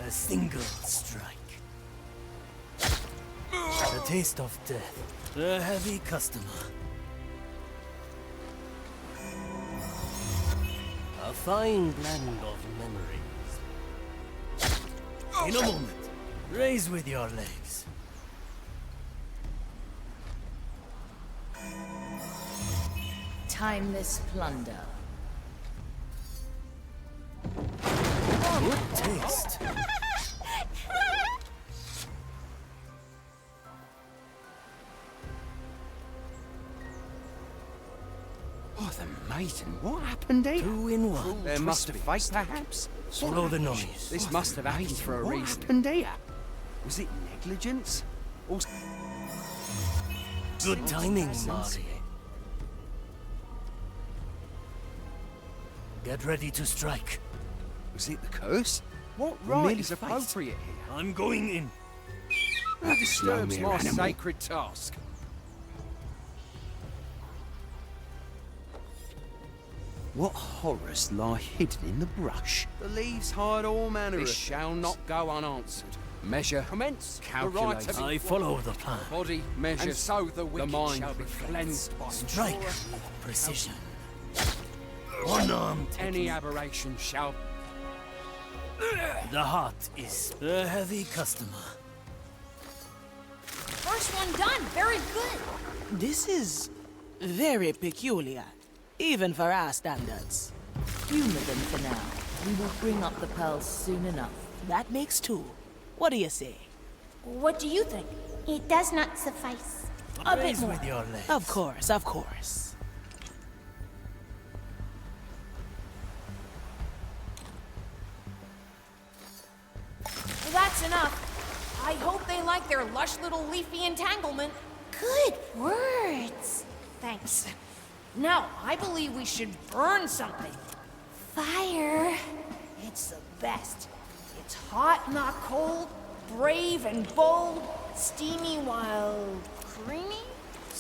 A single strike. The taste of death. A heavy customer. A fine blend of memories. In a moment. Raise with your legs. Timeless plunder. Good taste. Oh, the maiden. What happened there? 2 in 1. There must have fate, perhaps. Swallow the noise. This must have happened for a reason. What happened there? Was it negligence? Or... Good timing, Marley. Get ready to strike. Was it the curse? What right is appropriate here? I'm going in. That disturbs my sacred task. What horrors lie hidden in the brush? The leaves hide all manner This of... shall not go unanswered. Measure, commence, Calculate. the right I follow the plan. body measures, and so the mind shall be cleansed by Strike with precision. One arm. Any aberration shall... The heart is a heavy customer. First one done. Very good. This is very peculiar, even for our standards. Humor them for now. We will bring up the pearls soon enough. That makes two. What do you say? What do you think? It does not suffice. A bit Raise more. with your legs. Of course, of course. That's enough. I hope they like their lush little leafy entanglement. Good words. Thanks. Now, I believe we should burn something. Fire. It's the best. It's hot, not cold, brave and bold, steamy while creamy.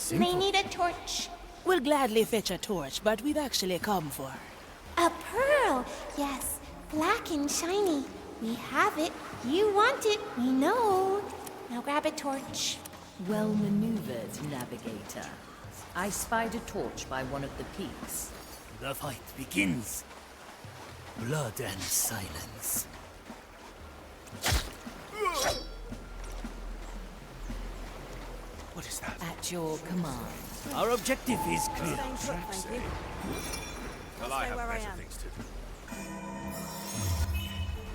They need a torch. We'll gladly fetch a torch, but we've actually come for A pearl. Yes, black and shiny. We have it. You want it. We know. Now grab a torch. Well maneuvered, navigator. I spied a torch by one of the peaks. The fight begins. Blood and silence. What is that? At your command. Our objective is clear. Thank you. Well, I Stay have where I better am. things to do.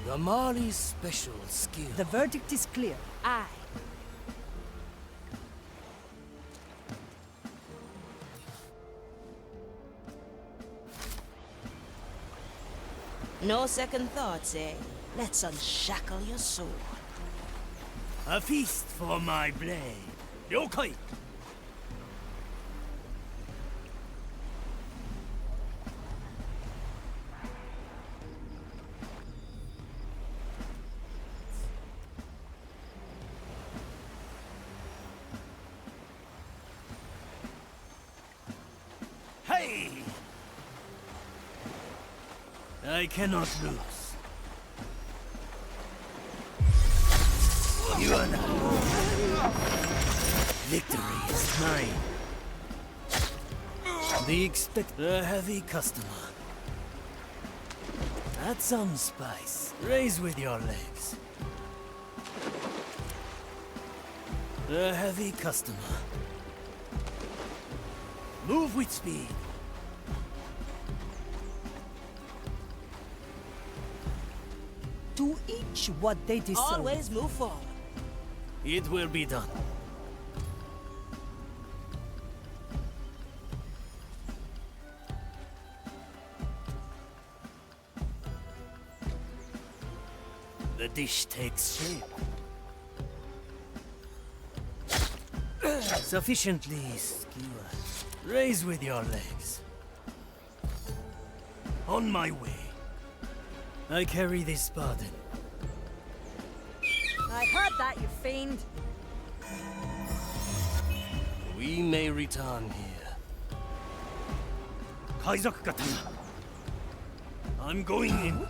The Mali's special skill. The verdict is clear. Aye. No second thoughts, eh? Let's unshackle your sword. A feast for my blade. 了解. Hey! I cannot lose. You are not. Victory is mine. The expect a heavy customer. Add some spice. Raise with your legs. A heavy customer. Move with speed. To each what they deserve. Always move forward. It will be done. The dish takes shape. Sufficiently skewered. Raise with your legs. On my way. I carry this burden. I heard that, you fiend. We may return here. Kaizoku Katana. I'm going in.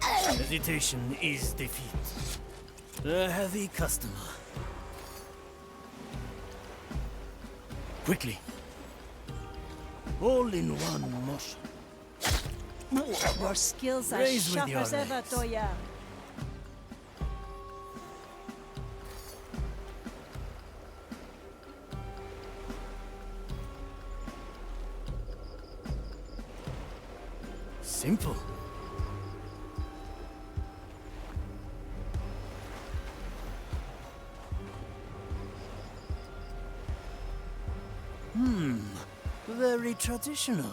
Hesitation is defeat. A heavy customer. Quickly. All in one motion. Your skills are Raise with sharp your as ever, legs. Toya. Simple. Very traditional.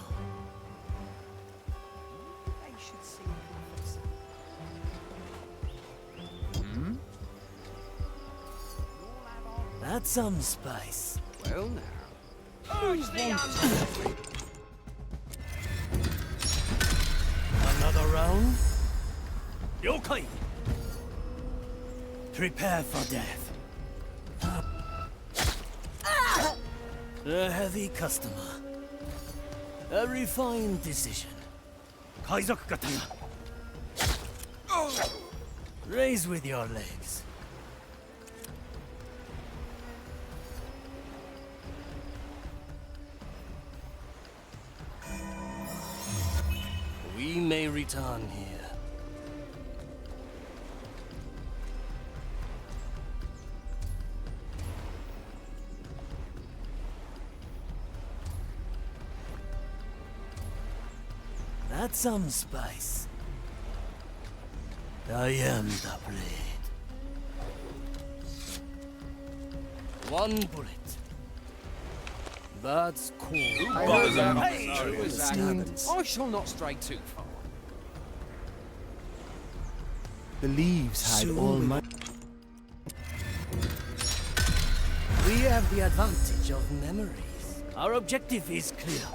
That's some spice. Well now. Another round? Yokai! Prepare for death. A heavy customer. A refined decision. Kaizoku Katana. Raise with your legs. We may return here. That's some spice. I am the blade. One bullet. That's cool. I shall not stray too far. The leaves hide all my... We have the advantage of memories. Our objective is clear.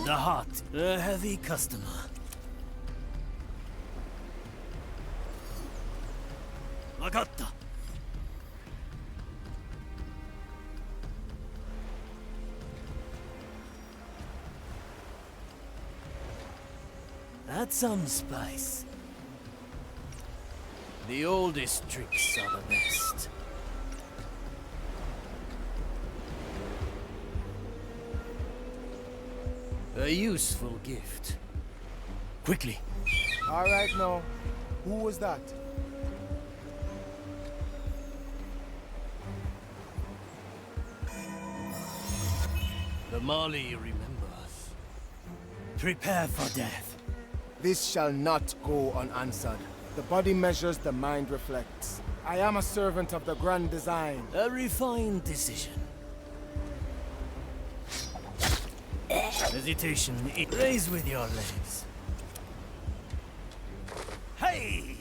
The heart, a heavy customer. Wakatta. That's some spice. The oldest tricks are the best. A useful gift. Quickly. All right now. Who was that? The Mali remembers. Prepare for death. This shall not go unanswered. The body measures, the mind reflects. I am a servant of the grand design. A refined decision. Hesitation. Raise with your legs. Hey!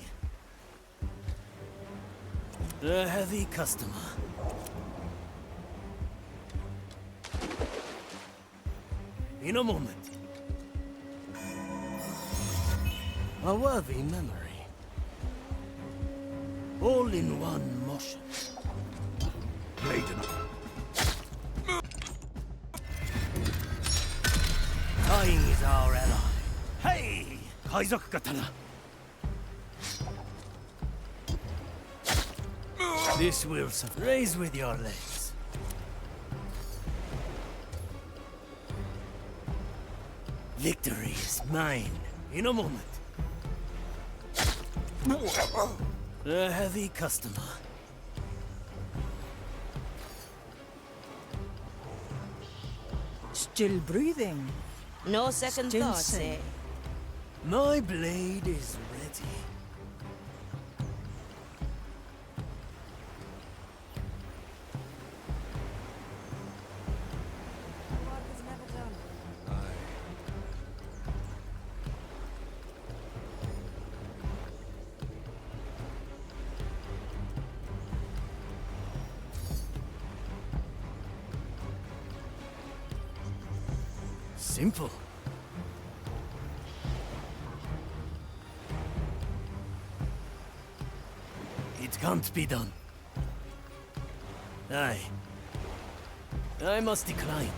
The heavy customer. In a moment. A worthy memory. All in one motion. Maiden. Dying is our ally. Hey! Kaizoku katana. This will suffice. Raise with your legs. Victory is mine. In a moment. A heavy customer. Still breathing. No second Still thoughts, sane. eh? My blade is ready. Simple. It can't be done. I must decline.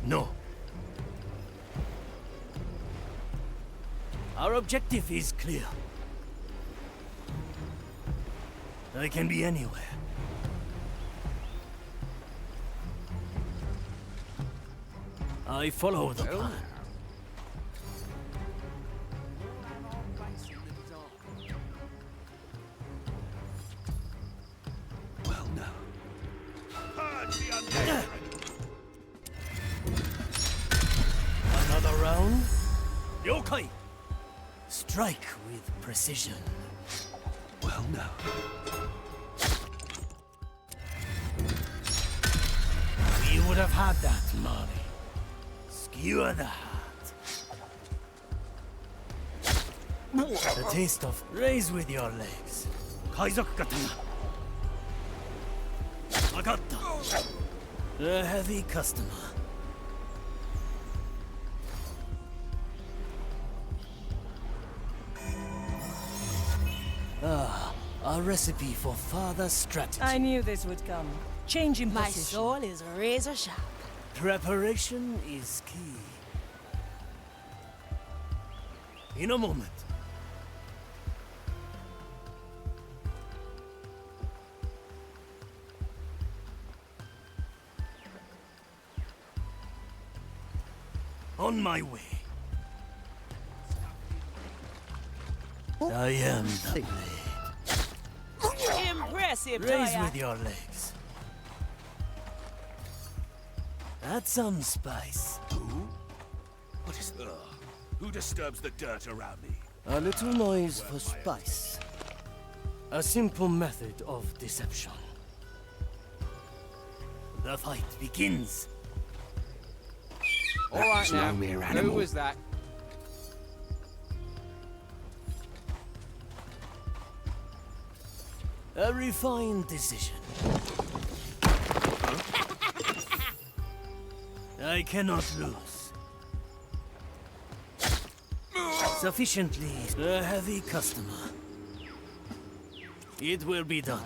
No. Our objective is clear. I can be anywhere. I follow the plan. Well, no. Another round? Yokai! Strike with precision. Well, no. We would have had that, Marley. Skewer the heart. The taste of raise with your legs. Kaizoku katana. Wakatta. A heavy customer. Ah, a recipe for further strategy. I knew this would come. Change in My position. soul is razor sharp. Preparation is key. In a moment. On my way. I am the blade. Impressive, Raise Toya. with your legs. Add some spice. What is... who disturbs the dirt around me? A little noise for spice. A simple method of deception. The fight begins. All right now. mere Who animal. was that? A refined decision. I cannot lose. Sufficiently a heavy customer. It will be done.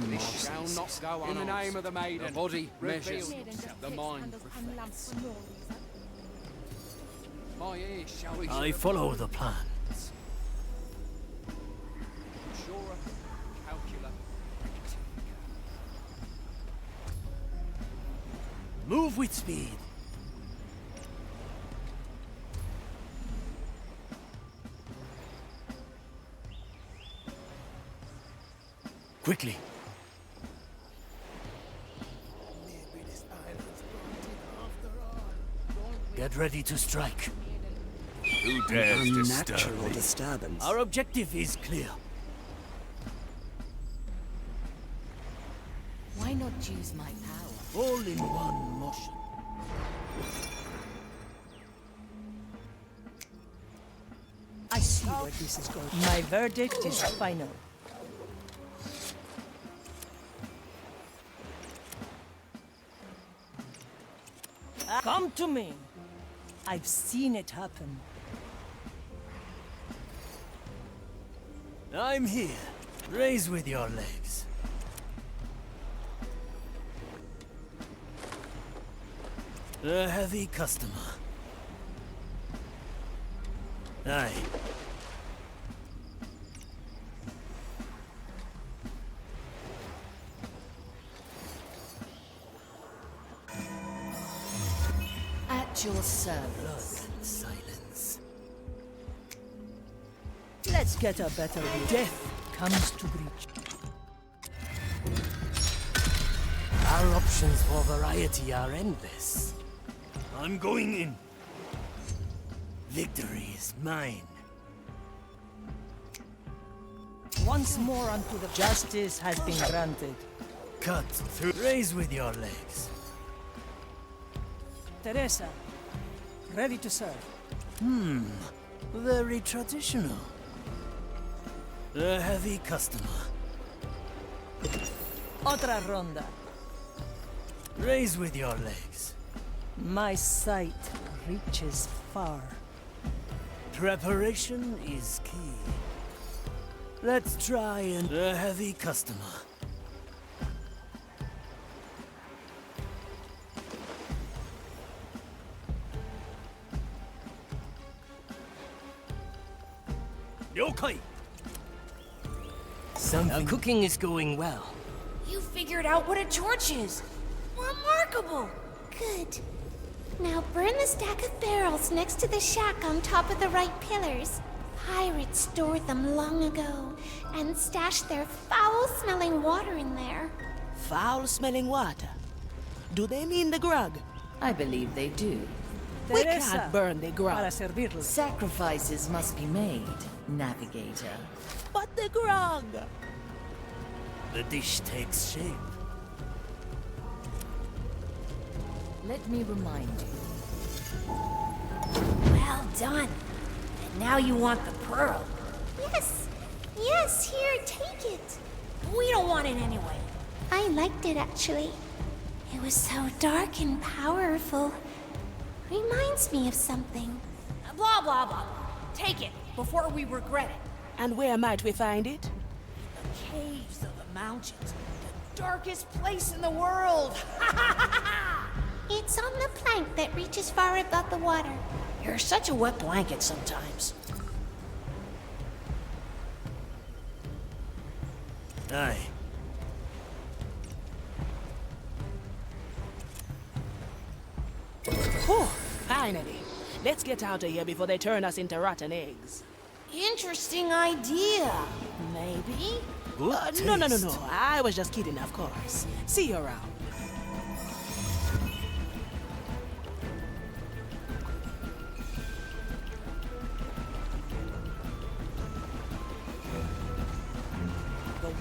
This shall not go on. In the name of the maiden. The body measures, the mind reflects. My ears shall be... I follow the plans. Surer, calculate. Move with speed. Quickly. Get ready to strike. Who dares disturb Unnatural me? disturbance. Our objective is clear. Why not use my power? All in one motion. I see where this is going. My verdict is final. Come to me. I've seen it happen. I'm here. Raise with your legs. A heavy customer. Aye. At your service. Silence. Let's get a better view. Death comes to breach. Our options for variety are endless. I'm going in. Victory is mine. Once more unto the justice has been granted. Cut through. Raise with your legs. Teresa, ready to serve. Very traditional. A heavy customer. Otra ronda. Raise with your legs. My sight reaches far. Preparation is key. Let's try and... A heavy customer. Yokai! Something... cooking is going well. You figured out what a torch is. Remarkable. Good. Now burn the stack of barrels next to the shack on top of the right pillars. Pirates stored them long ago and stashed their foul-smelling water in there. Foul-smelling water? Do they mean the grog? I believe they do. We Teresa, can't burn the grog. Para servirlo. Sacrifices must be made, navigator. But the grog! The dish takes shape. Let me remind you. Well done. And now you want the pearl. Yes. Yes, here, take it. We don't want it anyway. I liked it, actually. It was so dark and powerful. Reminds me of something. Blah, blah, blah, blah. Take it before we regret it. And where might we find it? The caves of the mountains. The darkest place in the world. It's on the plank that reaches far above the water. You're such a wet blanket sometimes. Aye. Whew, finally. Let's get out of here before they turn us into rotten eggs. Interesting idea. Maybe? Good No. I was just kidding, of course. See you around.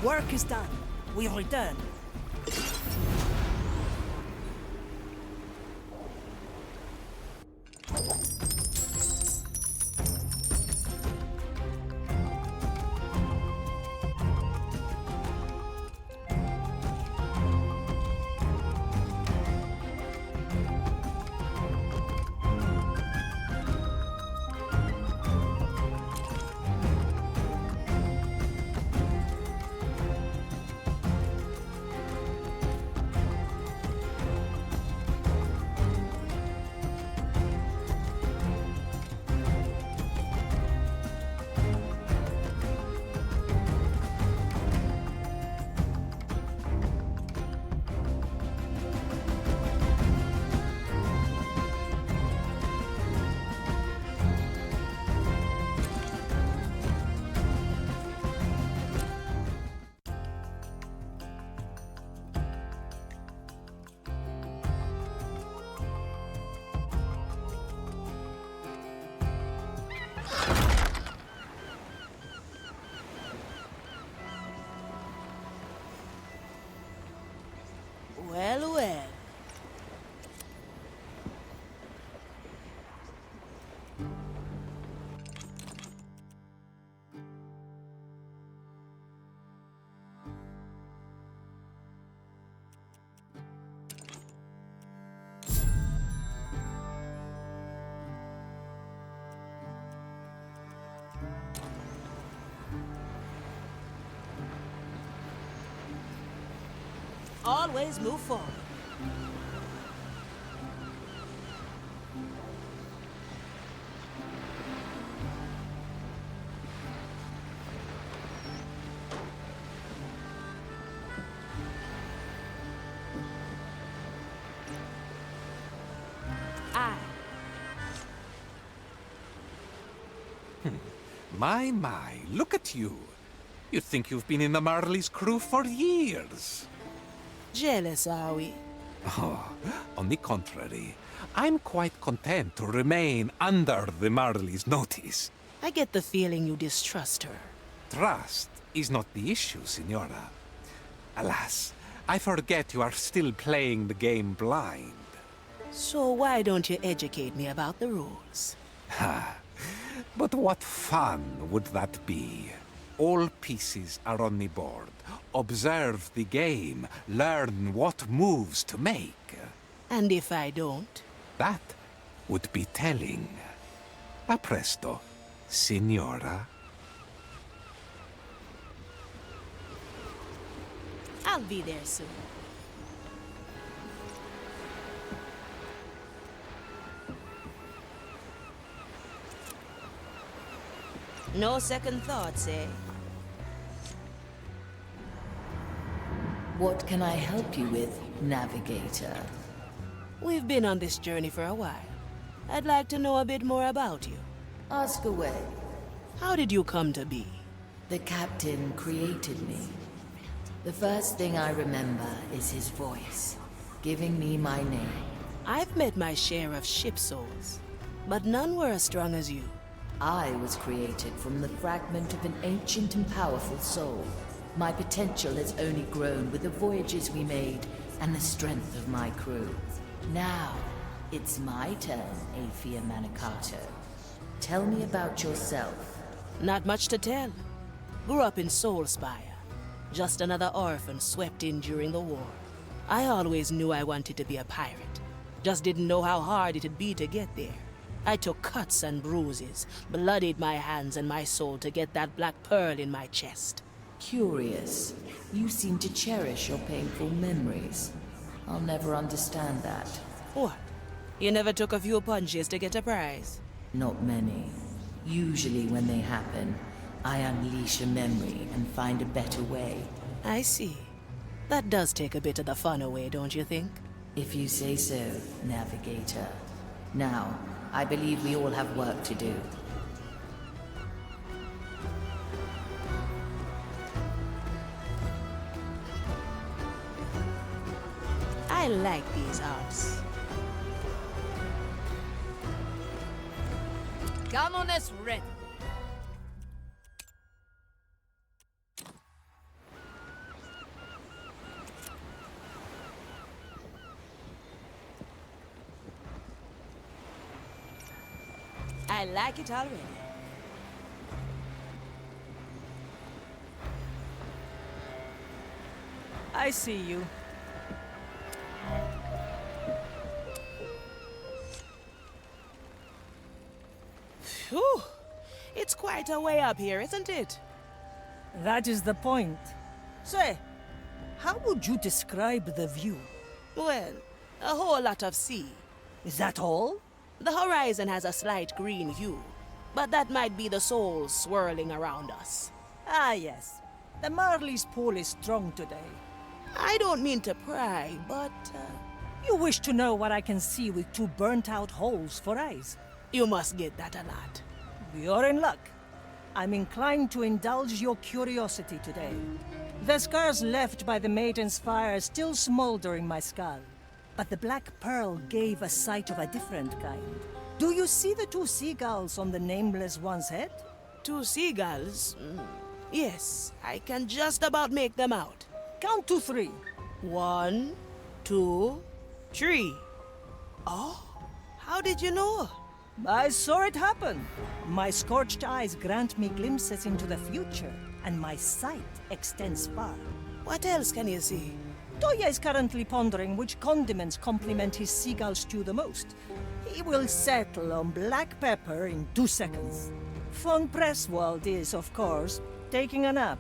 work is done. We return. Well, well. Always move forward. My, look at you. You think you've been in the Marley's crew for years. Jealous, are we? Oh, on the contrary, I'm quite content to remain under the Marley's notice. I get the feeling you distrust her. Trust is not the issue, Signora. Alas, I forget you are still playing the game blind. So why don't you educate me about the rules? Ha! But what fun would that be? All pieces are on the board. Observe the game. Learn what moves to make. And if I don't? That would be telling. A presto, Signora. I'll be there soon. No second thoughts, eh? What can I help you with, Navigator? We've been on this journey for a while. I'd like to know a bit more about you. Ask away. How did you come to be? The captain created me. The first thing I remember is his voice, giving me my name. I've met my share of ship souls, but none were as strong as you. I was created from the fragment of an ancient and powerful soul. My potential has only grown with the voyages we made and the strength of my crew. Now, it's my turn, Aphia Manicato. Tell me about yourself. Not much to tell. Grew up in Soulspire. Just another orphan swept in during the war. I always knew I wanted to be a pirate. Just didn't know how hard it'd be to get there. I took cuts and bruises, bloodied my hands and my soul to get that black pearl in my chest. Curious. You seem to cherish your painful memories. I'll never understand that. What? You never took a few punches to get a prize? Not many. Usually when they happen, I unleash a memory and find a better way. I see. That does take a bit of the fun away, don't you think? If you say so, Navigator. Now, I believe we all have work to do. I like these arts. Gamones ready. I like it already. I see you. Phew! It's quite a way up here, isn't it? That is the point. Say, how would you describe the view? Well, a whole lot of sea. Is that all? The horizon has a slight green hue, but that might be the souls swirling around us. Ah, yes. The Marley's pull is strong today. I don't mean to pry, but... You wish to know what I can see with two burnt-out holes for eyes? You must get that a lot. You're in luck. I'm inclined to indulge your curiosity today. The scars left by the Maiden's fire still smolder in my skull, but the Black Pearl gave a sight of a different kind. Do you see the two seagulls on the Nameless One's head? Two seagulls? Yes, I can just about make them out. Count to 3. 1, 2, 3. Oh, how did you know? I saw it happen. My scorched eyes grant me glimpses into the future, and my sight extends far. What else can you see? Toya is currently pondering which condiments complement his seagull stew the most. He will settle on black pepper in 2 seconds. Von Presswald is, of course, taking a nap.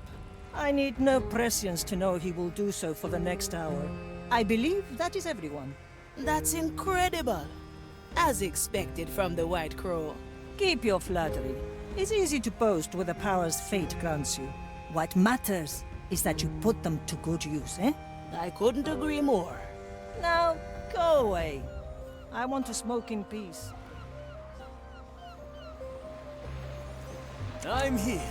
I need no prescience to know he will do so for the next hour. I believe that is everyone. That's incredible. As expected from the White Crow. Keep your flattery. It's easy to boast with the powers fate grants you. What matters is that you put them to good use, eh? I couldn't agree more. Now, go away. I want to smoke in peace. I'm here.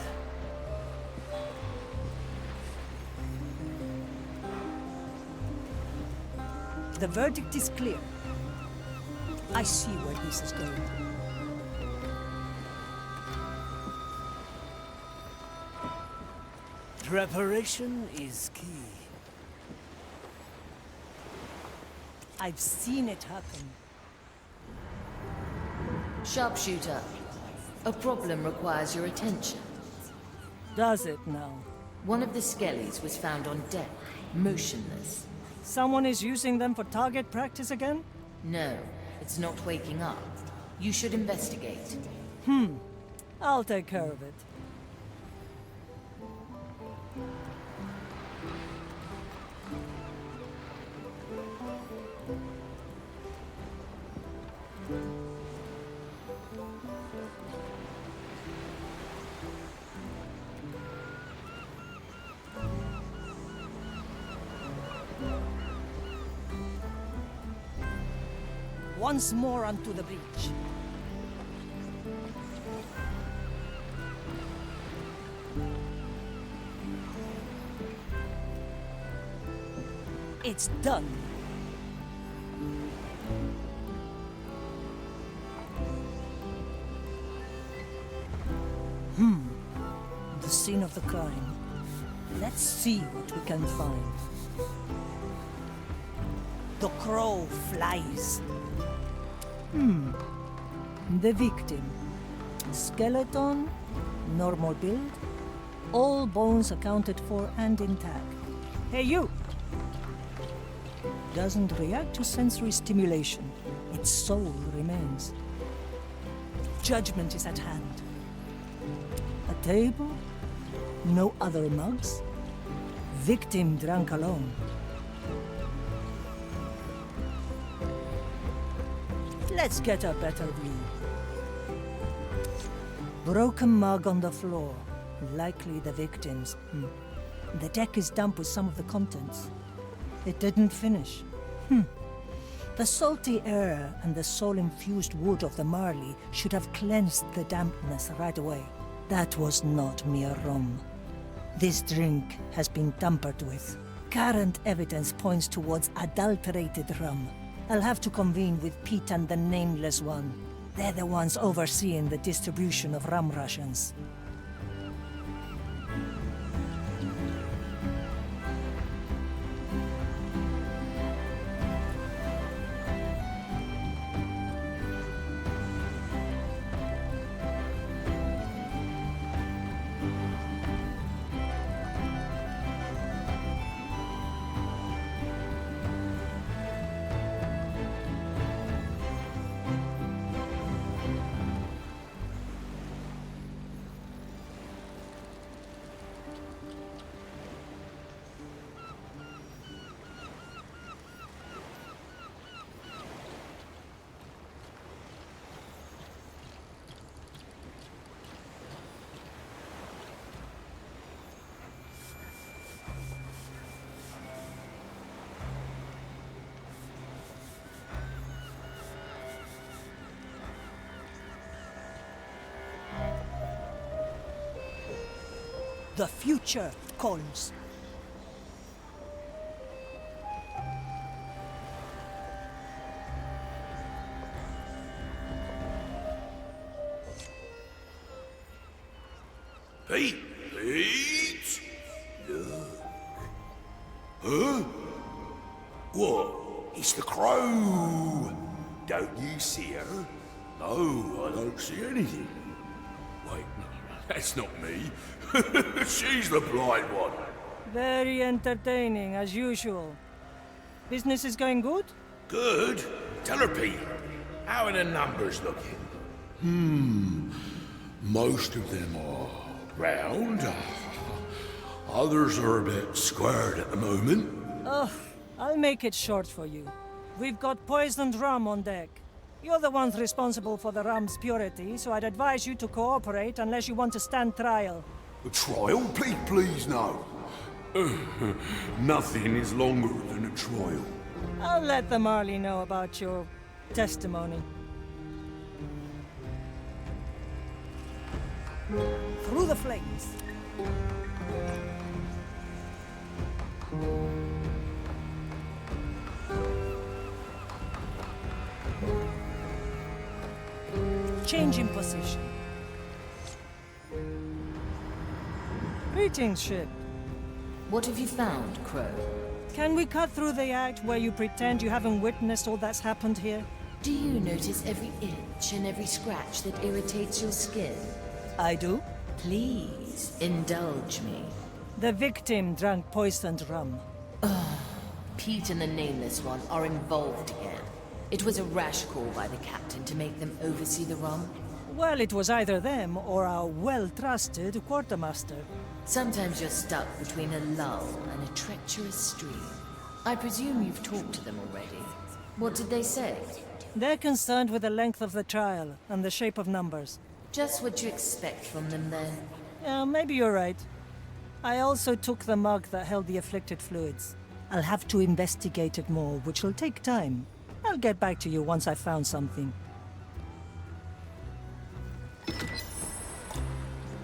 The verdict is clear. I see where this is going. Preparation is key. I've seen it happen. Sharpshooter, a problem requires your attention. Does it now? One of the skellies was found on deck, motionless. Someone is using them for target practice again? No, it's not waking up. You should investigate. I'll take care of it. Once more onto the breach. It's done. The scene of the crime. Let's see what we can find. The crow flies. The victim. Skeleton, normal build, all bones accounted for and intact. Hey, you! Doesn't react to sensory stimulation. Its soul remains. Judgment is at hand. A table, no other mugs. Victim drunk alone. Let's get a better view. Broken mug on the floor. Likely the victim's. The deck is damp with some of the contents. It didn't finish. The salty air and the soul-infused wood of the Marley should have cleansed the dampness right away. That was not mere rum. This drink has been tampered with. Current evidence points towards adulterated rum. I'll have to convene with Pete and the Nameless One. They're the ones overseeing the distribution of rum rations. The future calls. Pete! Pete! Look. Huh? What? It's the crow! Don't you see her? No, I don't see anything. Wait, no, that's not me. She's the blind one. Very entertaining, as usual. Business is going good? Good? Tell her, Pete. How are the numbers looking? Most of them are round. Others are a bit squared at the moment. Oh, I'll make it short for you. We've got poisoned rum on deck. You're the ones responsible for the rum's purity, so I'd advise you to cooperate unless you want to stand trial. A trial? Please, no. Nothing is longer than a trial. I'll let the Marley know about your testimony. Through the flames. Change in position. Greetings, ship. What have you found, Crow? Can we cut through the act where you pretend you haven't witnessed all that's happened here? Do you notice every itch and every scratch that irritates your skin? I do. Please, indulge me. The victim drank poisoned rum. Pete and the Nameless One are involved again. It was a rash call by the captain to make them oversee the rum. Well, it was either them or our well-trusted quartermaster. Sometimes you're stuck between a lull and a treacherous stream. I presume you've talked to them already. What did they say? They're concerned with the length of the trial and the shape of numbers. Just what you expect from them, then. Yeah, maybe you're right. I also took the mug that held the afflicted fluids. I'll have to investigate it more, which will take time. I'll get back to you once I've found something.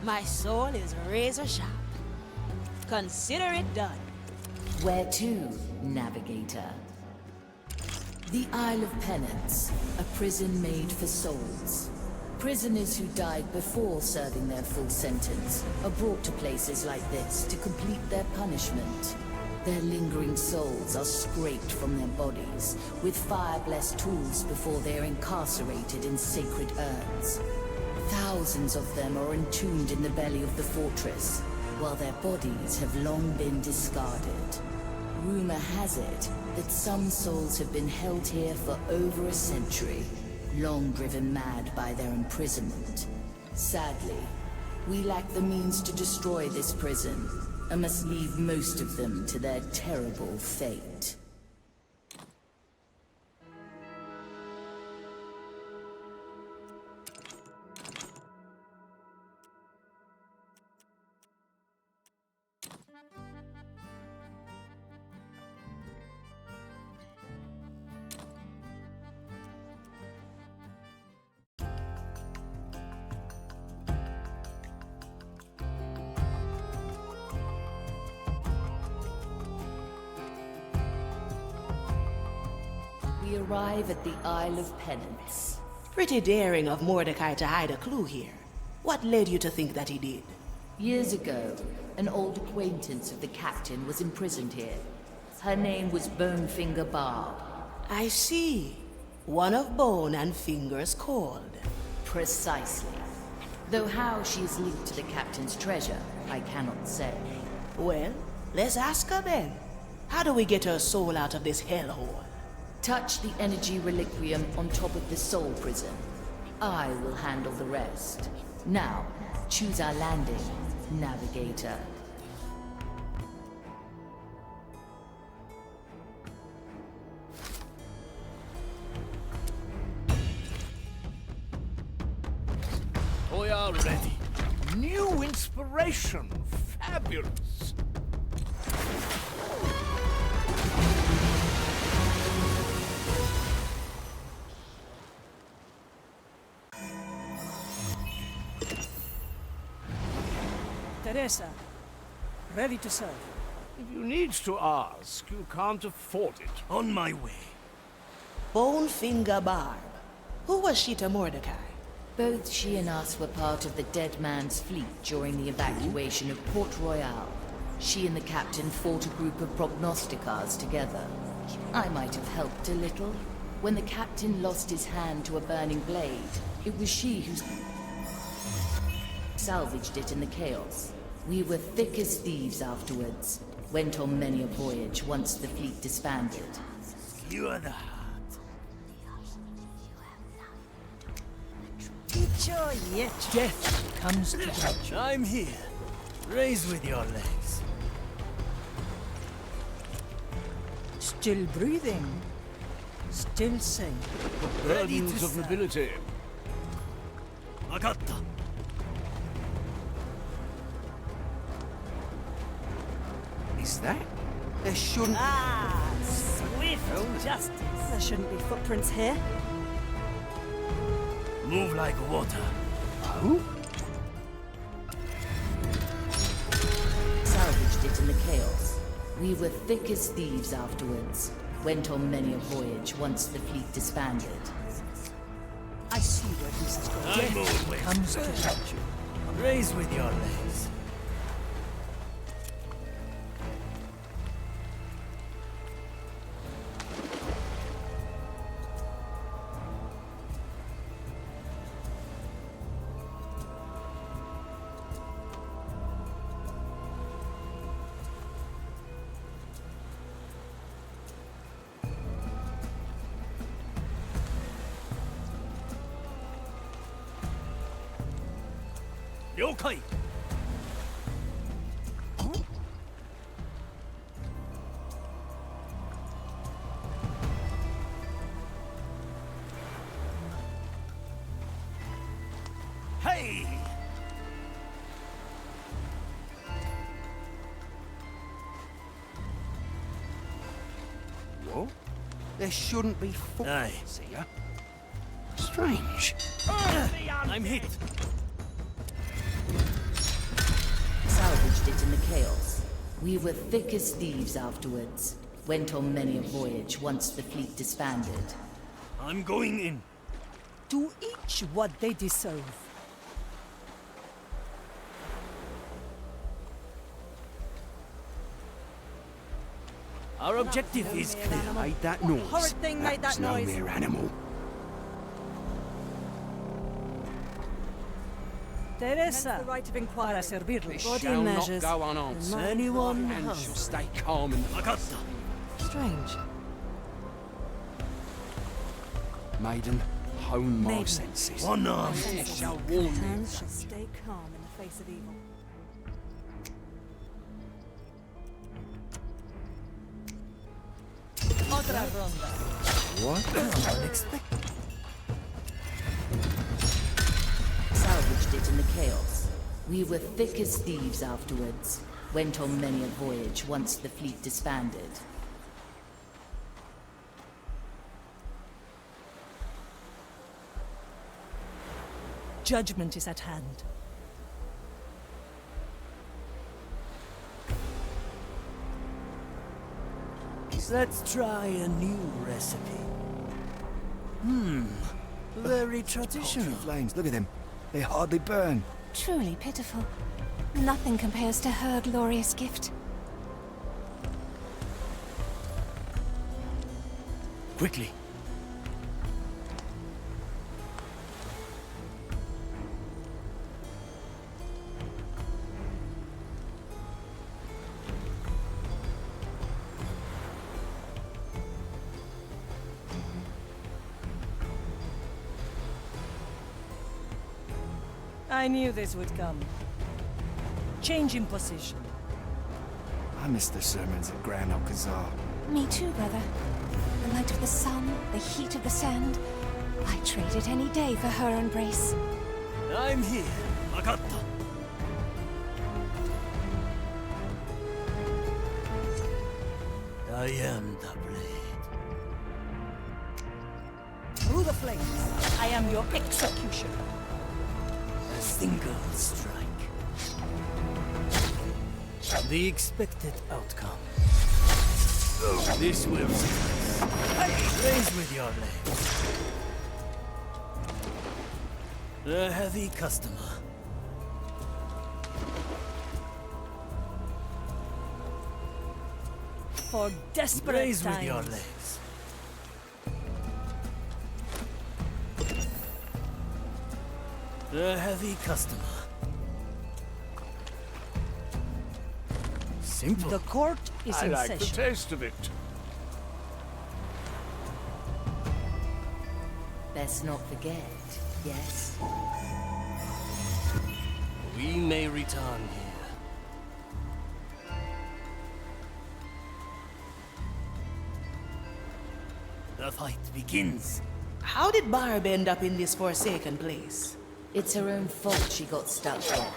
My soul is razor sharp. Consider it done. Where to, Navigator? The Isle of Penance, a prison made for souls. Prisoners who died before serving their full sentence are brought to places like this to complete their punishment. Their lingering souls are scraped from their bodies with fire-blessed tools before they are incarcerated in sacred urns. Thousands of them are entombed in the belly of the fortress, while their bodies have long been discarded. Rumor has it that some souls have been held here for over a century, long driven mad by their imprisonment. Sadly, we lack the means to destroy this prison, and must leave most of them to their terrible fate. We arrive at the Isle of Penance. Pretty daring of Mordecai to hide a clue here. What led you to think that he did? Years ago, an old acquaintance of the captain was imprisoned here. Her name was Bonefinger Barb. I see. One of Bone and Finger's called. Precisely. Though how she is linked to the captain's treasure, I cannot say. Well, let's ask her then. How do we get her soul out of this hellhole? Touch the energy reliquium on top of the soul prison. I will handle the rest. Now, choose our landing, Navigator. We are ready. New inspiration. Fabulous. Teresa, Ready to serve. If you need to ask, you can't afford it. On my way. Bonefinger Barb. Who was she to Mordecai? Both she and us were part of the Dead Man's fleet during the evacuation of Port Royal. She and the captain fought a group of prognosticars together. I might have helped a little. When the captain lost his hand to a burning blade, it was she who salvaged it in the chaos. We were thick as thieves afterwards. Went on many a voyage once the fleet disbanded. You are the heart. Yet death comes to judge. I'm here. Raise with your legs. Still breathing. Still sane. Burdens of nobility. Agatta. Is that? There shouldn't... Ah, swift justice. There shouldn't be footprints here. Move like water. Oh? Salvaged it in the chaos. We were thick as thieves afterwards. Went on many a voyage once the fleet disbanded. I see where this is going. Death comes to judge you. Raise with your legs. Yokai! Hey! What? There shouldn't be footprints here. Strange. I'm hit. Salvaged it in the chaos. We were thick as thieves afterwards. Went on many a voyage once the fleet disbanded. I'm going in. To each what they deserve. Our objective is clear. Made that noise. Horrid thing made that no noise. mere animal. Teresa, the right of inquiry. Para servirle. This Body shall measures. not go unanswered. Anyone And else? shall stay calm and... Agata. Strange. Maiden, hone my Maiden. senses. One arm. This shall warn me. Hands shall stay calm in the face of evil. Otra ronda. What? Unexpected. Salvaged it in the chaos. We were thick as thieves afterwards. Went on many a voyage once the fleet disbanded. Judgment is at hand. Let's try a new recipe. Very traditional. Flames, look at them. They hardly burn. Truly pitiful. Nothing compares to her glorious gift. Quickly. I knew this would come. Change in position. I miss the sermons at Grand Alcazar. Me too, brother. The light of the sun, the heat of the sand. I trade it any day for her embrace. I'm here. Agata. I am the blade. Through the flames, I am your executioner. A single strike. The expected outcome. This will suffice. Raise with your legs. A heavy customer. For desperate Raise times. with your legs. A heavy customer. Simple. The court is I in like the session. taste of it. Let's not forget, yes? We may return here. The fight begins. How did Barb end up in this forsaken place? It's her own fault she got stuck there.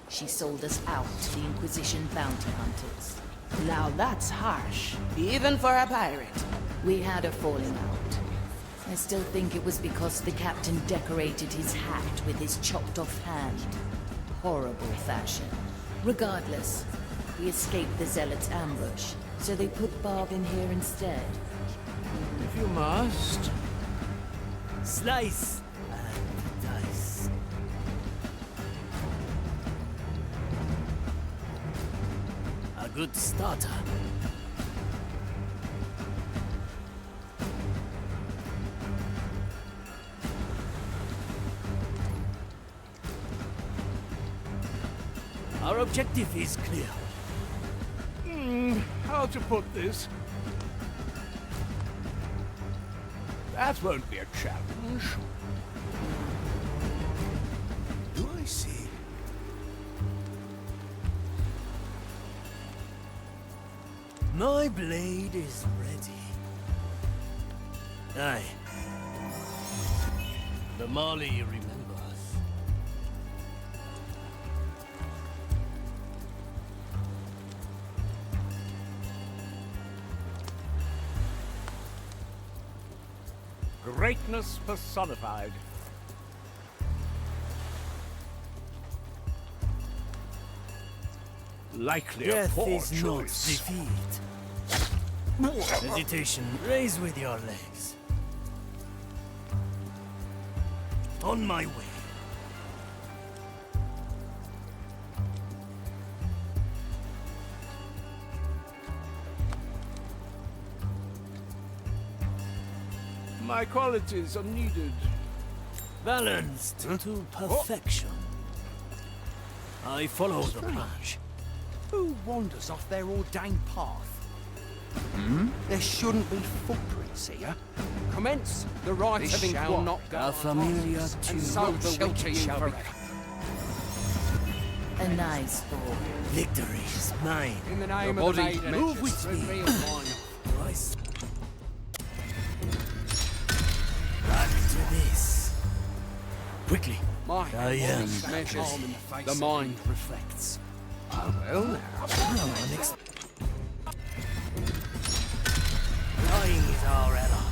She sold us out to the Inquisition bounty hunters. Now that's harsh, even for a pirate. We had a falling out. I still think it was because the captain decorated his hat with his chopped off hand. Horrible fashion. Regardless, we escaped the Zealot's ambush, so they put Barb in here instead. If you must. Slice and dice. A good starter. Our objective is clear. How to put this? That won't be a challenge. Do I see? My blade is ready. Aye. The Mali remembers. Greatness personified. Likely a Death poor is not choice. defeat. Hesitation. Raise with your legs. On my way. My qualities are needed. Balanced to perfection. I follow the plan. Who wanders off their ordained path? There shouldn't be footprints here. Commence the right of shall not go A familiar and tune. so the wicked shall be. A nice ball. Victory is mine. In the name Your of the body, maiden, move with me. reveal mine. Twice. Back to this. Quickly. My I am measures calm in the face the of mind reflects. Oh, well. Lying is our ally.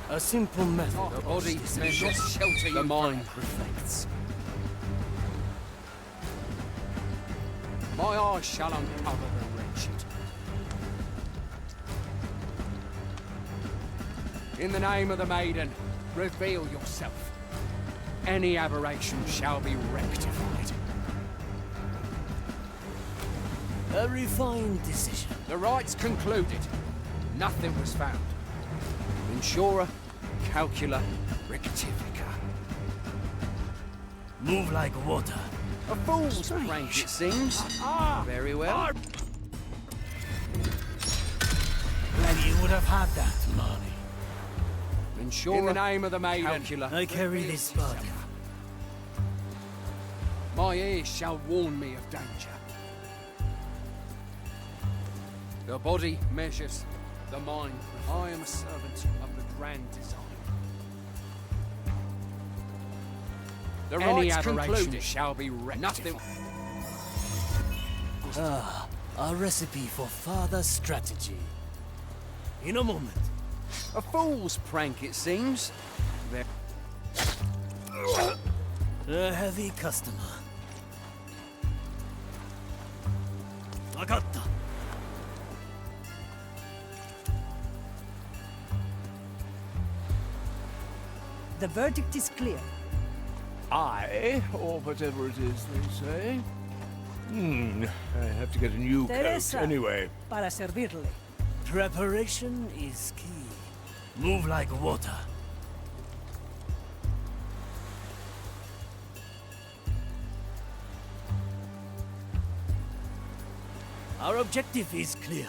A simple method The of body measures shelter the mind reflects. My eyes shall uncover the wretched. In the name of the maiden, reveal yourself. Any aberration shall be rectified. A refined decision. The rites concluded. Nothing was found. Insura, calcula, rectifica. Move like water. A fool's prank, it seems. Very well. And you would have had that, Marley. Insura, in the name of the maiden, calcula. I carry this burden. My ears shall warn me of danger. The body measures the mind. I am a servant of the grand design. The rites concluded shall be rectified. Ah, a recipe for further strategy. In a moment. A fool's prank, it seems. There. A heavy customer. Wakatta. The verdict is clear. I, or whatever it is they say. I have to get a new Teresa, coat anyway. para servirle. Preparation is key. Move like water. Our objective is clear.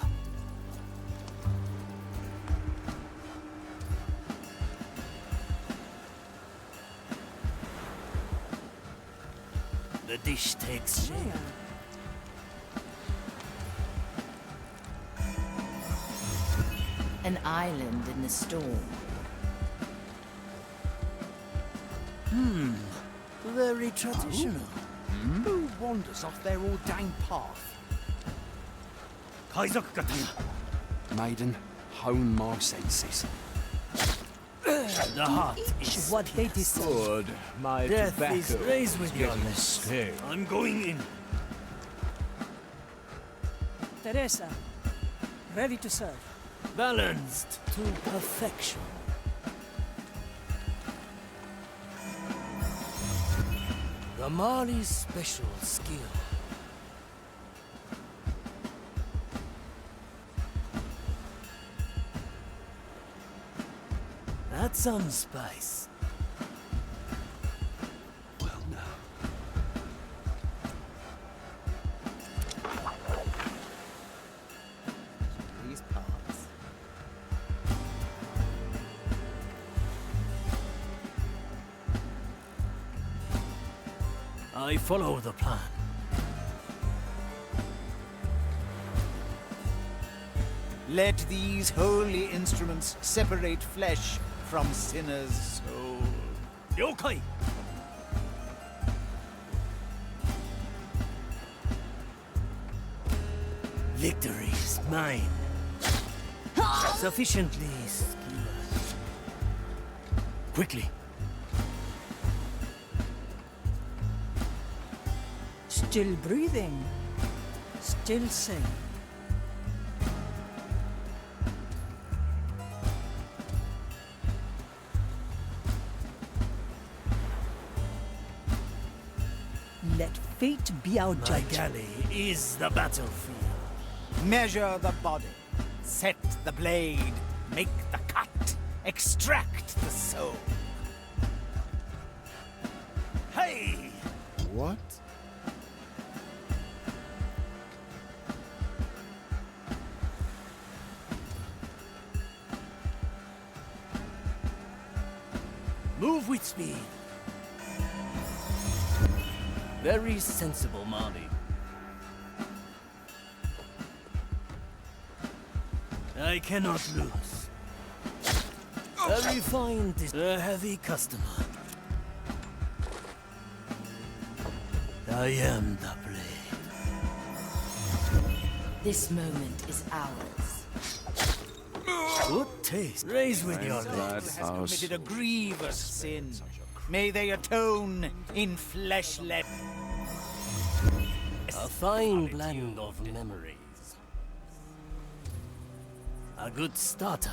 The dish takes shape. An island in the storm. Very traditional. Who wanders off their ordained path? Maiden, hone my senses. The heart is what they decide. Good. My Death tobacco is raised with your getting lips. stale. I'm going in. Teresa, ready to serve. Balanced to perfection. The Mali's special skill. That's some spice. Well, now. These parts. I follow the plan. Let these holy instruments separate flesh from sinners' soul. Yokai! Victory is mine. Sufficiently skilled. Quickly. Still breathing. Still sane. Let fate be our My judge. galley is the battlefield. Measure the body, set the blade, make the cut, extract the soul. Hey! What? Move with speed. Very sensible, Mali. I cannot lose. A refined, a heavy customer. I am the blade. This moment is ours. Good taste. Raise with your Has lips. committed a grievous sin. May they atone in flesh-led. A fine blend of memories. A good starter.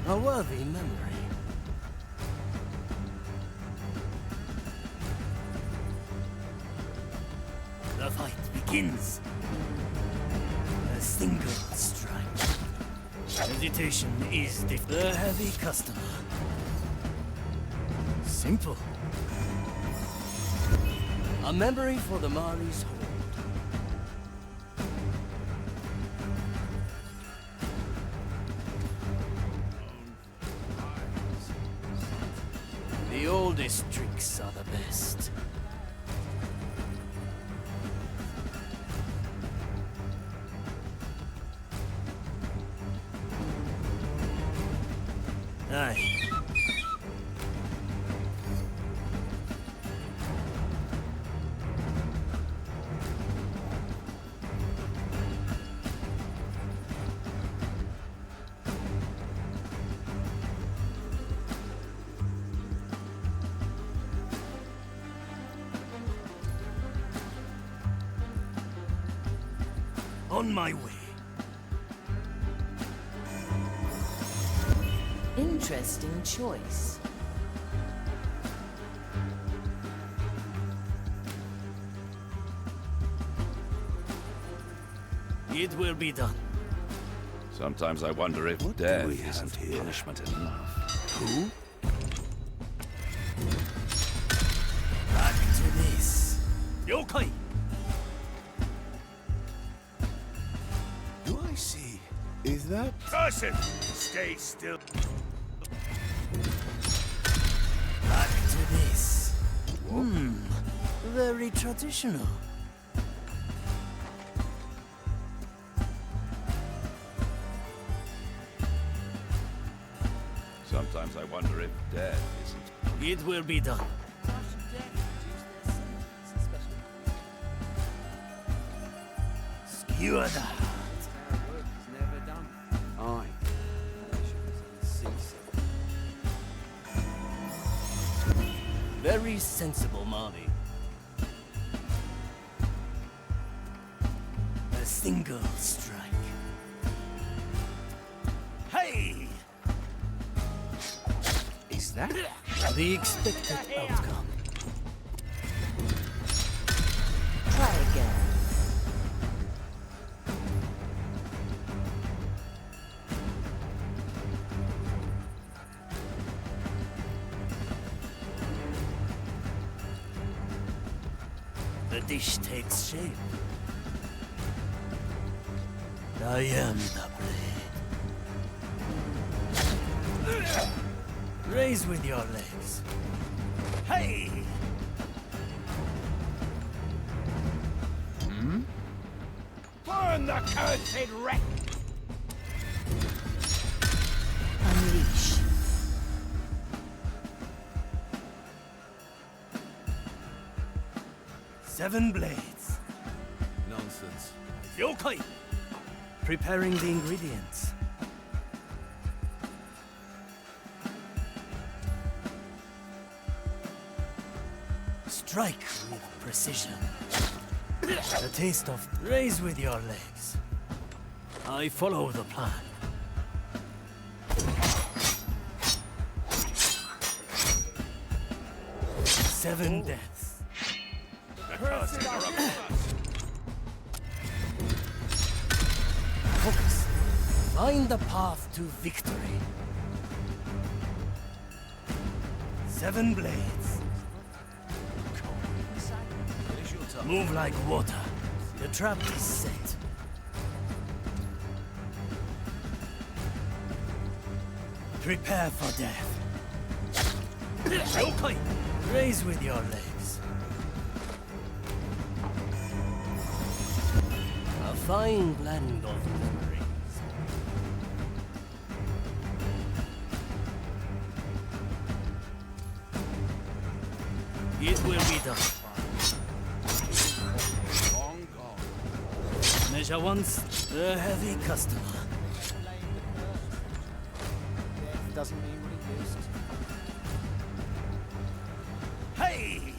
A worthy memory. The fight begins. A single strike. Hesitation is the heavy customer. Simple. A memory for the Mari's hold. The oldest tricks are the best. Aye. On my way. Interesting choice. It will be done. Sometimes I wonder if death isn't punishment enough. Who? Back to this. Yokai! Do I see? Is that? Curse it! Stay still. Back to this. Very traditional. Sometimes I wonder if death isn't. It will be done. Skewer that. Aye. Very sensible, Marley. A single strike. Hey! Is that? The expected outcome. Try again. The dish takes shape. I am the blade. Raise with your legs. Hey! Burn the cursed wreck! Unleash. Seven blades. Nonsense. Yokai! Preparing the ingredients. Strike with precision. The taste of raise with your legs. I follow the plan. Seven deaths. Focus. Find the path to victory. Seven blades. Move like water. The trap is set. Prepare for death. Yokai! Raise with your legs. A fine blend of memories. It will be done. Measure once, a heavy customer. Doesn't mean what it used to. Hey!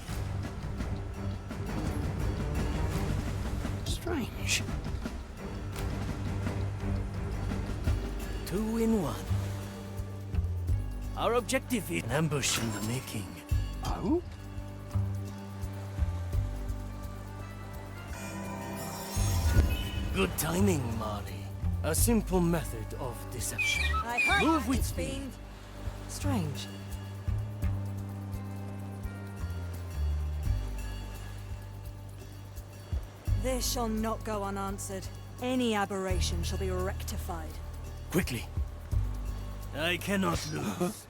Strange. 2 in 1. Our objective is an ambush in the making. Oh? Good timing, Marley. A simple method of deception. I heard Move with it's speed. been strange. This shall not go unanswered. Any aberration shall be rectified. Quickly. I cannot lose.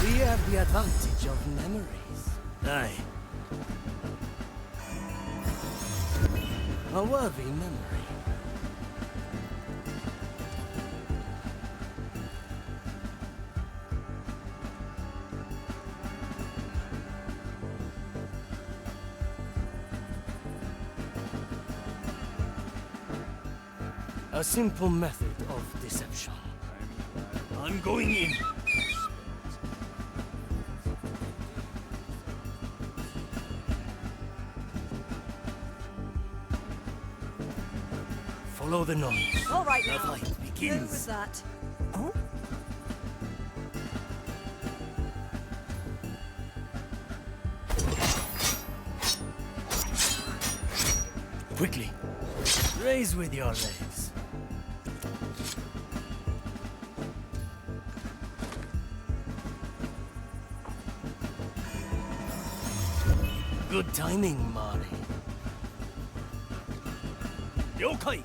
We have the advantage of memories. Aye. A worthy memory. A simple method of deception. I'm going in. Follow the noise. All right The now. fight Who was begins. that? Oh? Quickly. Raise with your legs. Good timing, Marley. Yokai!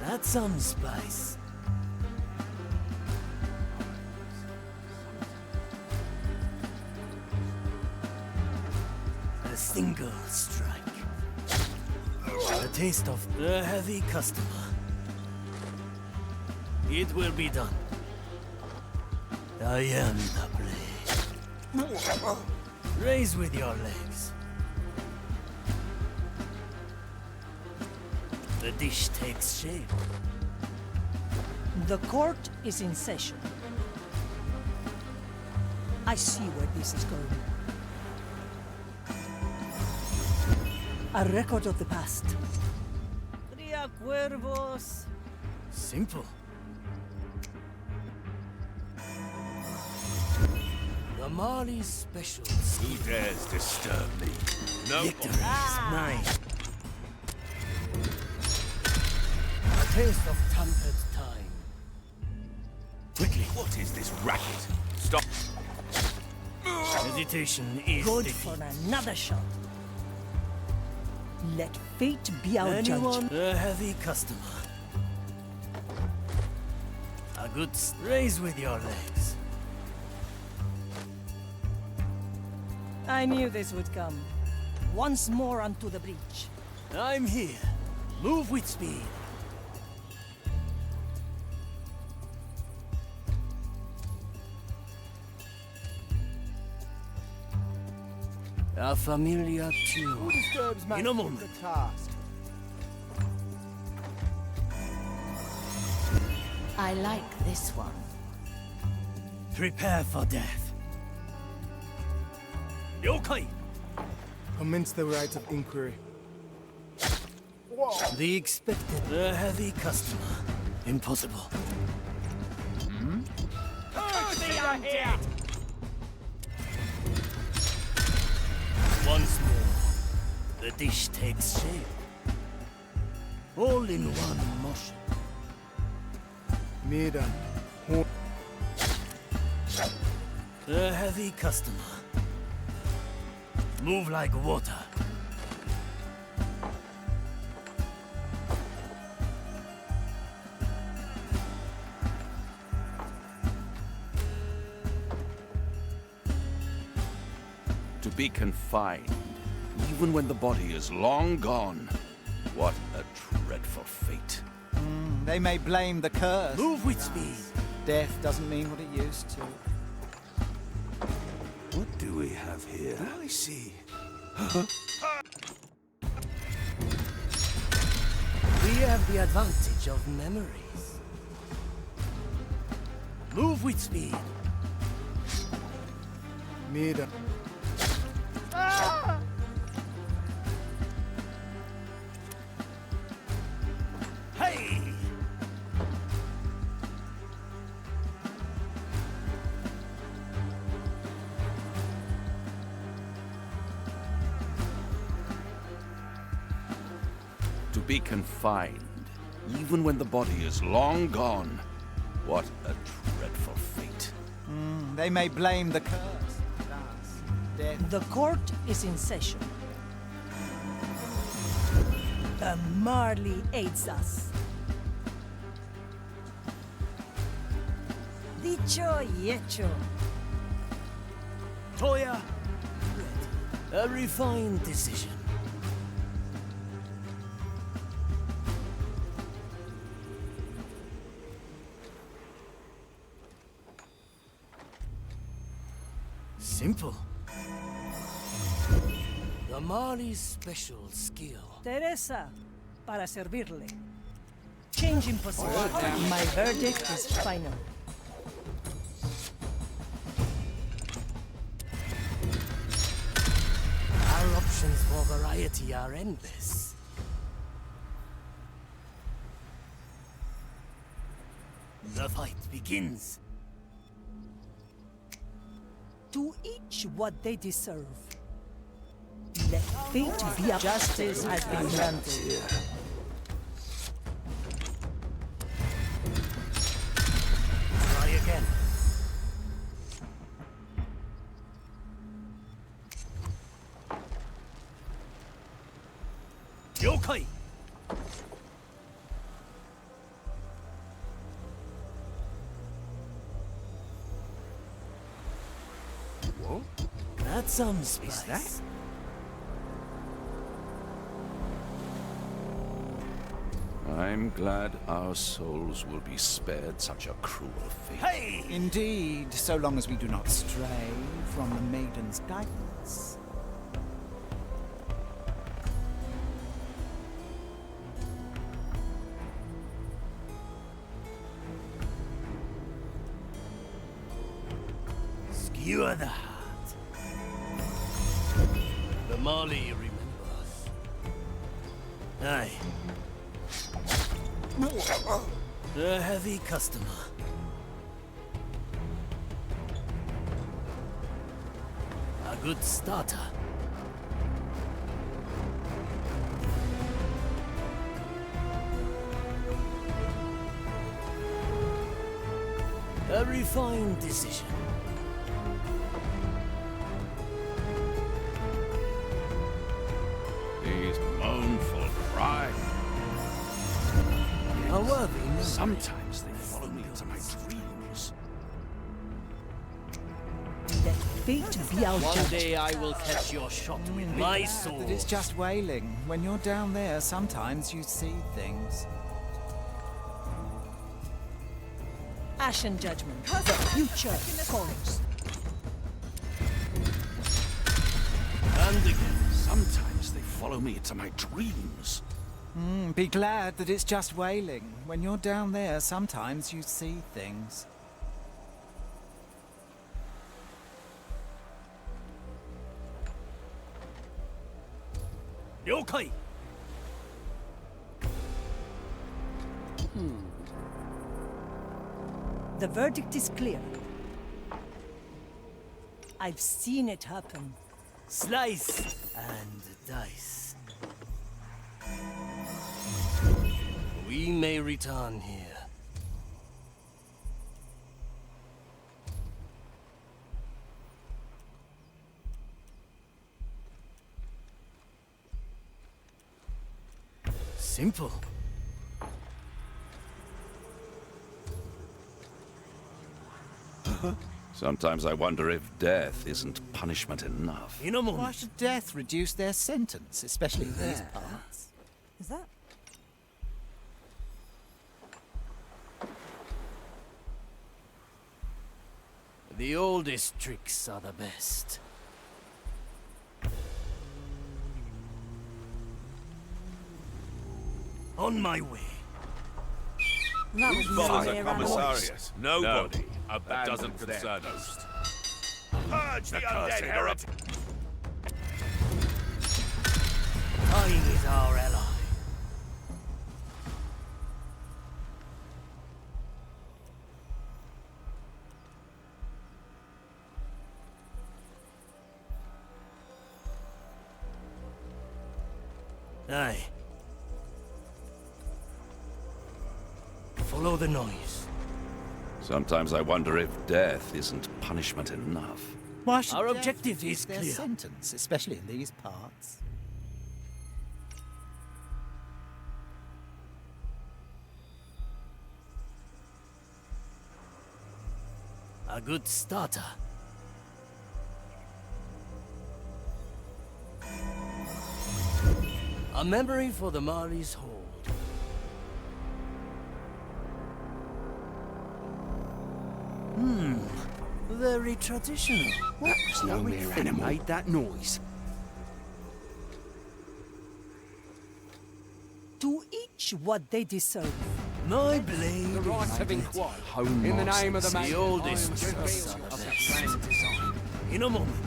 That's some spice. A single strike. A taste of the heavy customer. It will be done. I am the blade. Raise with your legs. The dish takes shape. The court is in session. I see where this is going. A record of the past. Cría cuervos. Simple. The Marley's special. Who dares disturb me? No. Victory is mine. A taste of tampered time. Quickly. What is this racket? Stop. Hesitation is Good defeat. for another shot. Let fate be our Anyone judge. a heavy customer. A good raise with your legs. I knew this would come. Once more onto the breach. I'm here. Move with speed. A familiar tune. Who disturbs my In a moment. the task? I like this one. Prepare for death. Yokai! Commence the right of inquiry. The expected. The heavy customer. Impossible. Once more, the dish takes shape. All in one motion. Maiden. The heavy customer. Move like water. To be confined, even when the body is long gone. What a dreadful fate. They may blame the curse. Move with speed. Death doesn't mean what it used to. What do we have here? I see. We have the advantage of memories. Move with speed. Maiden. Hey! To be confined, even when the body is long gone. What a dreadful fate. They may blame the curse. Death. The court is in session. The Marley aids us. Dicho y hecho. Toya, ready. A refined decision. Simple. The Marley's special skill. Teresa, para servirle. Changing position. My verdict is final. Our options for variety are endless. The fight begins. To each what they deserve. Let fate be up. Justice has been granted. Try again. Yokai! What? That's some spice. Is that? I'm glad our souls will be spared such a cruel fate. Hey! Indeed, so long as we do not stray from the maiden's guidance. Skewer the heart. The Mali remembers. Aye. A heavy customer. A good starter. A refined decision. These mournful cries. A worthy memory. Sometimes they follow me into my dreams. Let fate be our One judge. day I will catch your shot with my sword. That it's just wailing. When you're down there, sometimes you see things. Ashen judgment. The future calls. And again, sometimes they follow me into my dreams. Be glad that it's just wailing. When you're down there, sometimes you see things. Yokai! The verdict is clear. I've seen it happen. Slice and dice. We may return here. Simple. Sometimes I wonder if death isn't punishment enough. Why should death reduce their sentence, especially in these parts? Is that? The oldest tricks are the best. On my way. That was Who bothers merely a around the commissariat? Nobody. That abandons doesn't concern their us. Purge the undead heretic! Time is our ally. Aye. Follow the noise. Sometimes I wonder if death isn't punishment enough. Why should Our death objective reduce is their clear. sentence, especially in these parts? A good starter. A memory for the Mari's hold. Very traditional. That was no mere animal. Made that noise. To each what they deserve. My blade. The right of inquiry. Home In the master. name of the The maiden. oldest I am trust guilty of of the the grand design. In a moment.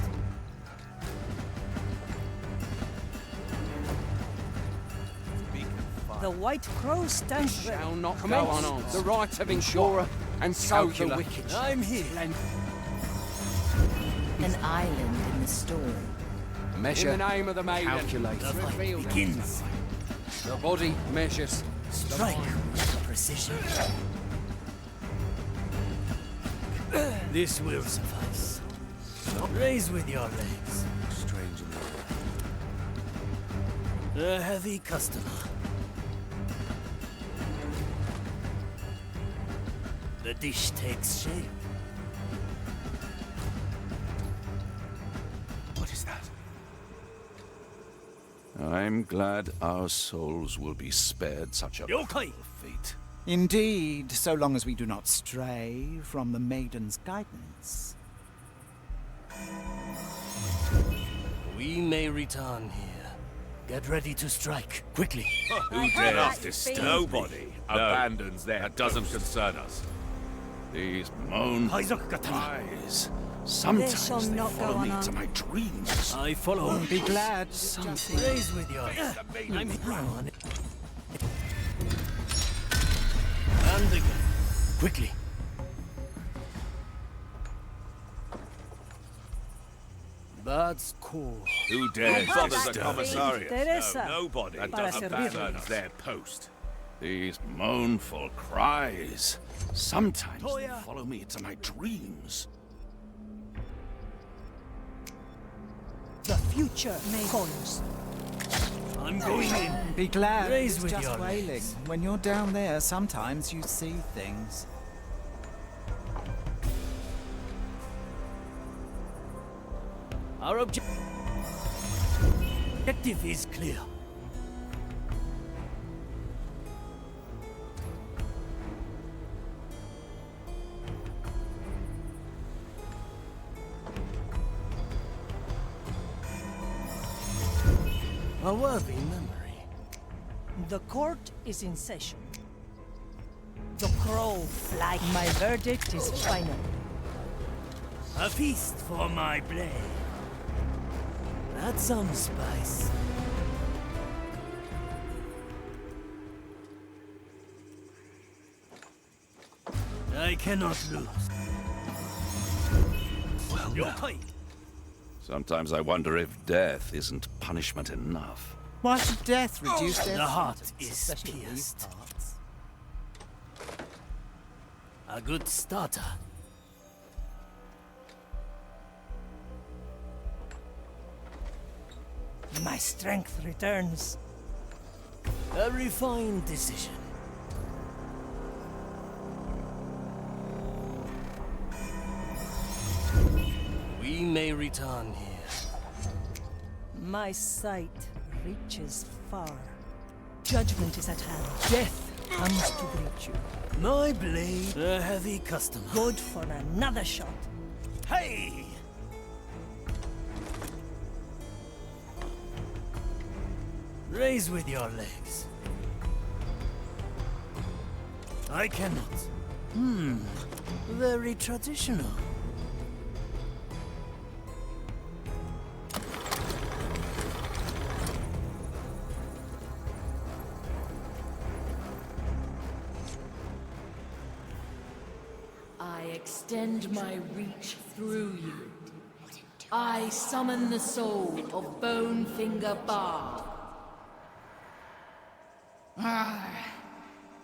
The White Crow stands ready. Shall not go unanswered. The right of insurer and so the Calculator. wicked. I'm here. An island in the storm. Measure. In the name of the maiden. Calculate. The fight Reveal begins. The body measures. Strike with precision. This will suffice. Raise with your legs. Strange in A heavy customer. The dish takes shape. What is that? I'm glad our souls will be spared such a Yokai! fate. Indeed, so long as we do not stray from the maiden's guidance. We may return here. Get ready to strike, quickly. Who dares disturb? Nobody abandons their. That doesn't concern us. These moan eyes. Sometimes shall they not follow go me to unanswered. my dreams. I follow. Be glad. Raise with your. I'm on it. And again. Quickly. That's cool. Who dares Ajá, disturb the commissariat? Teresa, Nobody. That para doesn't servirles. abandon their post. These mournful cries. Sometimes they Toya. follow me to my dreams. The future calls. I'm going in. Be glad. Raise It's with just your wailing. legs. When you're down there, sometimes you see things. Our objective is clear. A worthy memory. The court is in session. The crow flies. My verdict is final. A feast for my blade. Add some spice. I cannot lose. Well, Yokai! sometimes I wonder if death isn't punishment enough. Why should death reduce their The heart sentence, is especially these pierced. parts? A good starter. My strength returns. A refined decision. We may return here. My sight reaches far. Judgment is at hand. Death comes to greet you. My blade, a heavy customer. Good for another shot. Hey! Raise with your legs. I cannot. Very traditional. I extend my reach through you. I summon the soul of Bonefinger Bar.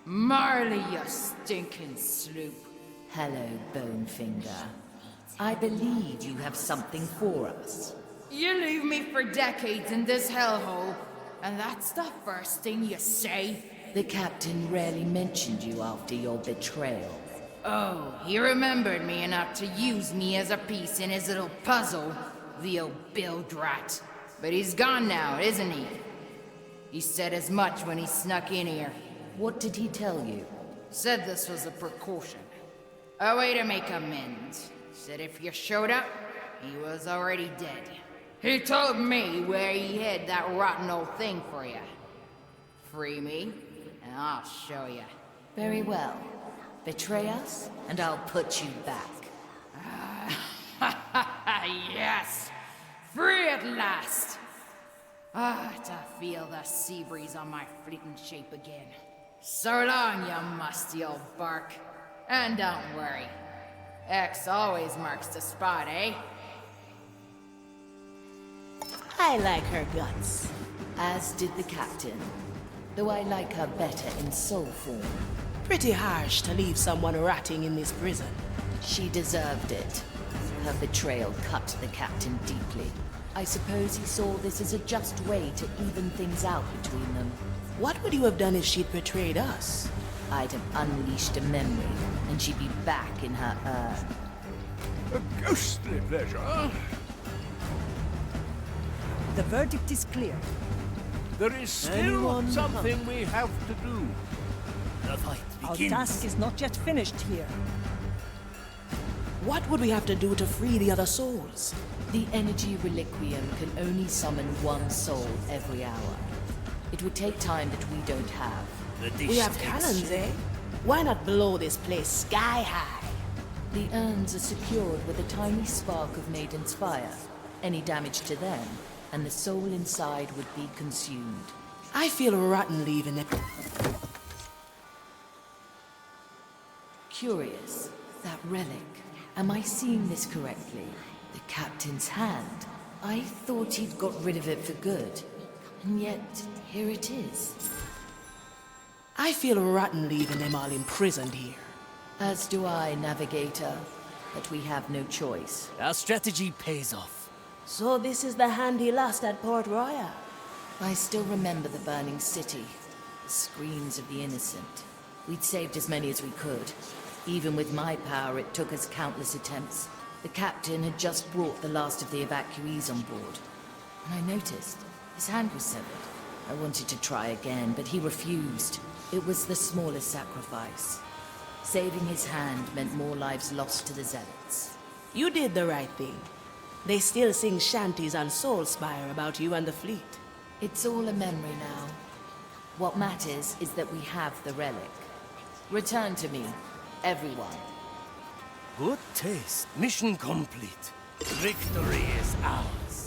Marley, you stinking sloop. Hello, Bonefinger. I believe you have something for us. You leave me for decades in this hellhole, and that's the first thing you say? The captain rarely mentioned you after your betrayal. Oh, he remembered me enough to use me as a piece in his little puzzle, the old bilge rat. But he's gone now, isn't he? He said as much when he snuck in here. What did he tell you? Said this was a precaution. A way to make amends. Said if you showed up, he was already dead. He told me where he hid that rotten old thing for you. Free me, and I'll show you. Very well. Betray us, and I'll put you back. Yes! Free at last! To feel the sea breeze on my fleeting shape again. So long, you musty old bark. And don't worry. X always marks the spot, eh? I like her guts. As did the captain. Though I like her better in soul form. Pretty harsh to leave someone rotting in this prison. She deserved it. Her betrayal cut the captain deeply. I suppose he saw this as a just way to even things out between them. What would you have done if she'd betrayed us? I'd have unleashed a memory, and she'd be back in her urn. A ghostly pleasure. The verdict is clear. There is still Anyone something we have to do. The fight Our begins. task is not yet finished here. What would we have to do to free the other souls? The energy reliquium can only summon one soul every hour. It would take time that we don't have. We have cannons, eh? Why not blow this place sky high? The urns are secured with a tiny spark of Maiden's fire. Any damage to them, and the soul inside would be consumed. I feel rotten leaving it. Curious. That relic. Am I seeing this correctly? The captain's hand. I thought he'd got rid of it for good. And yet, here it is. I feel rotten leaving them all imprisoned here. As do I, Navigator. But we have no choice. Our strategy pays off. So this is the hand he lost at Port Royal. I still remember the burning city. The screams of the innocent. We'd saved as many as we could. Even with my power, it took us countless attempts. The captain had just brought the last of the evacuees on board. And I noticed his hand was severed. I wanted to try again, but he refused. It was the smallest sacrifice. Saving his hand meant more lives lost to the Zealots. You did the right thing. They still sing shanties on Soulspire about you and the fleet. It's all a memory now. What matters is that we have the relic. Return to me, everyone. Good taste. Mission complete. Victory is ours.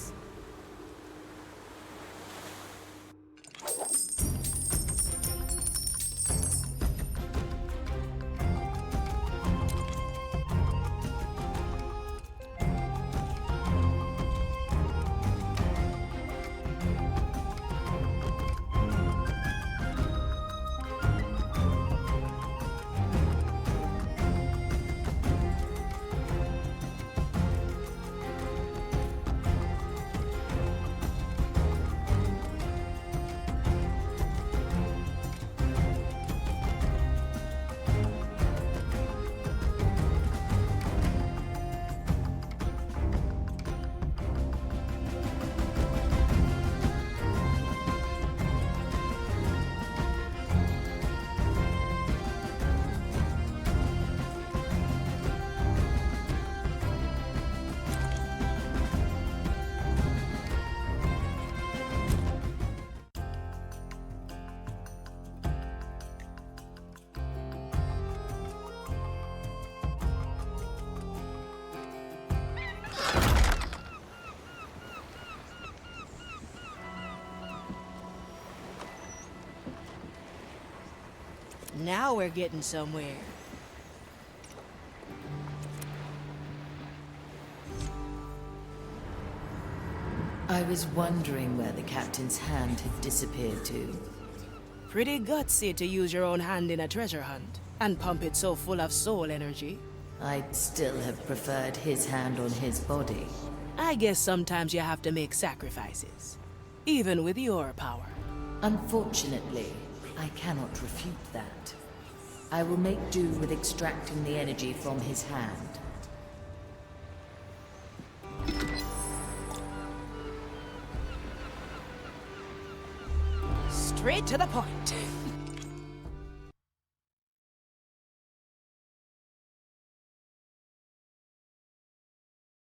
Now we're getting somewhere. I was wondering where the captain's hand had disappeared to. Pretty gutsy to use your own hand in a treasure hunt, and pump it so full of soul energy. I'd still have preferred his hand on his body. I guess sometimes you have to make sacrifices, even with your power. Unfortunately, I cannot refute that. I will make do with extracting the energy from his hand. Straight to the point.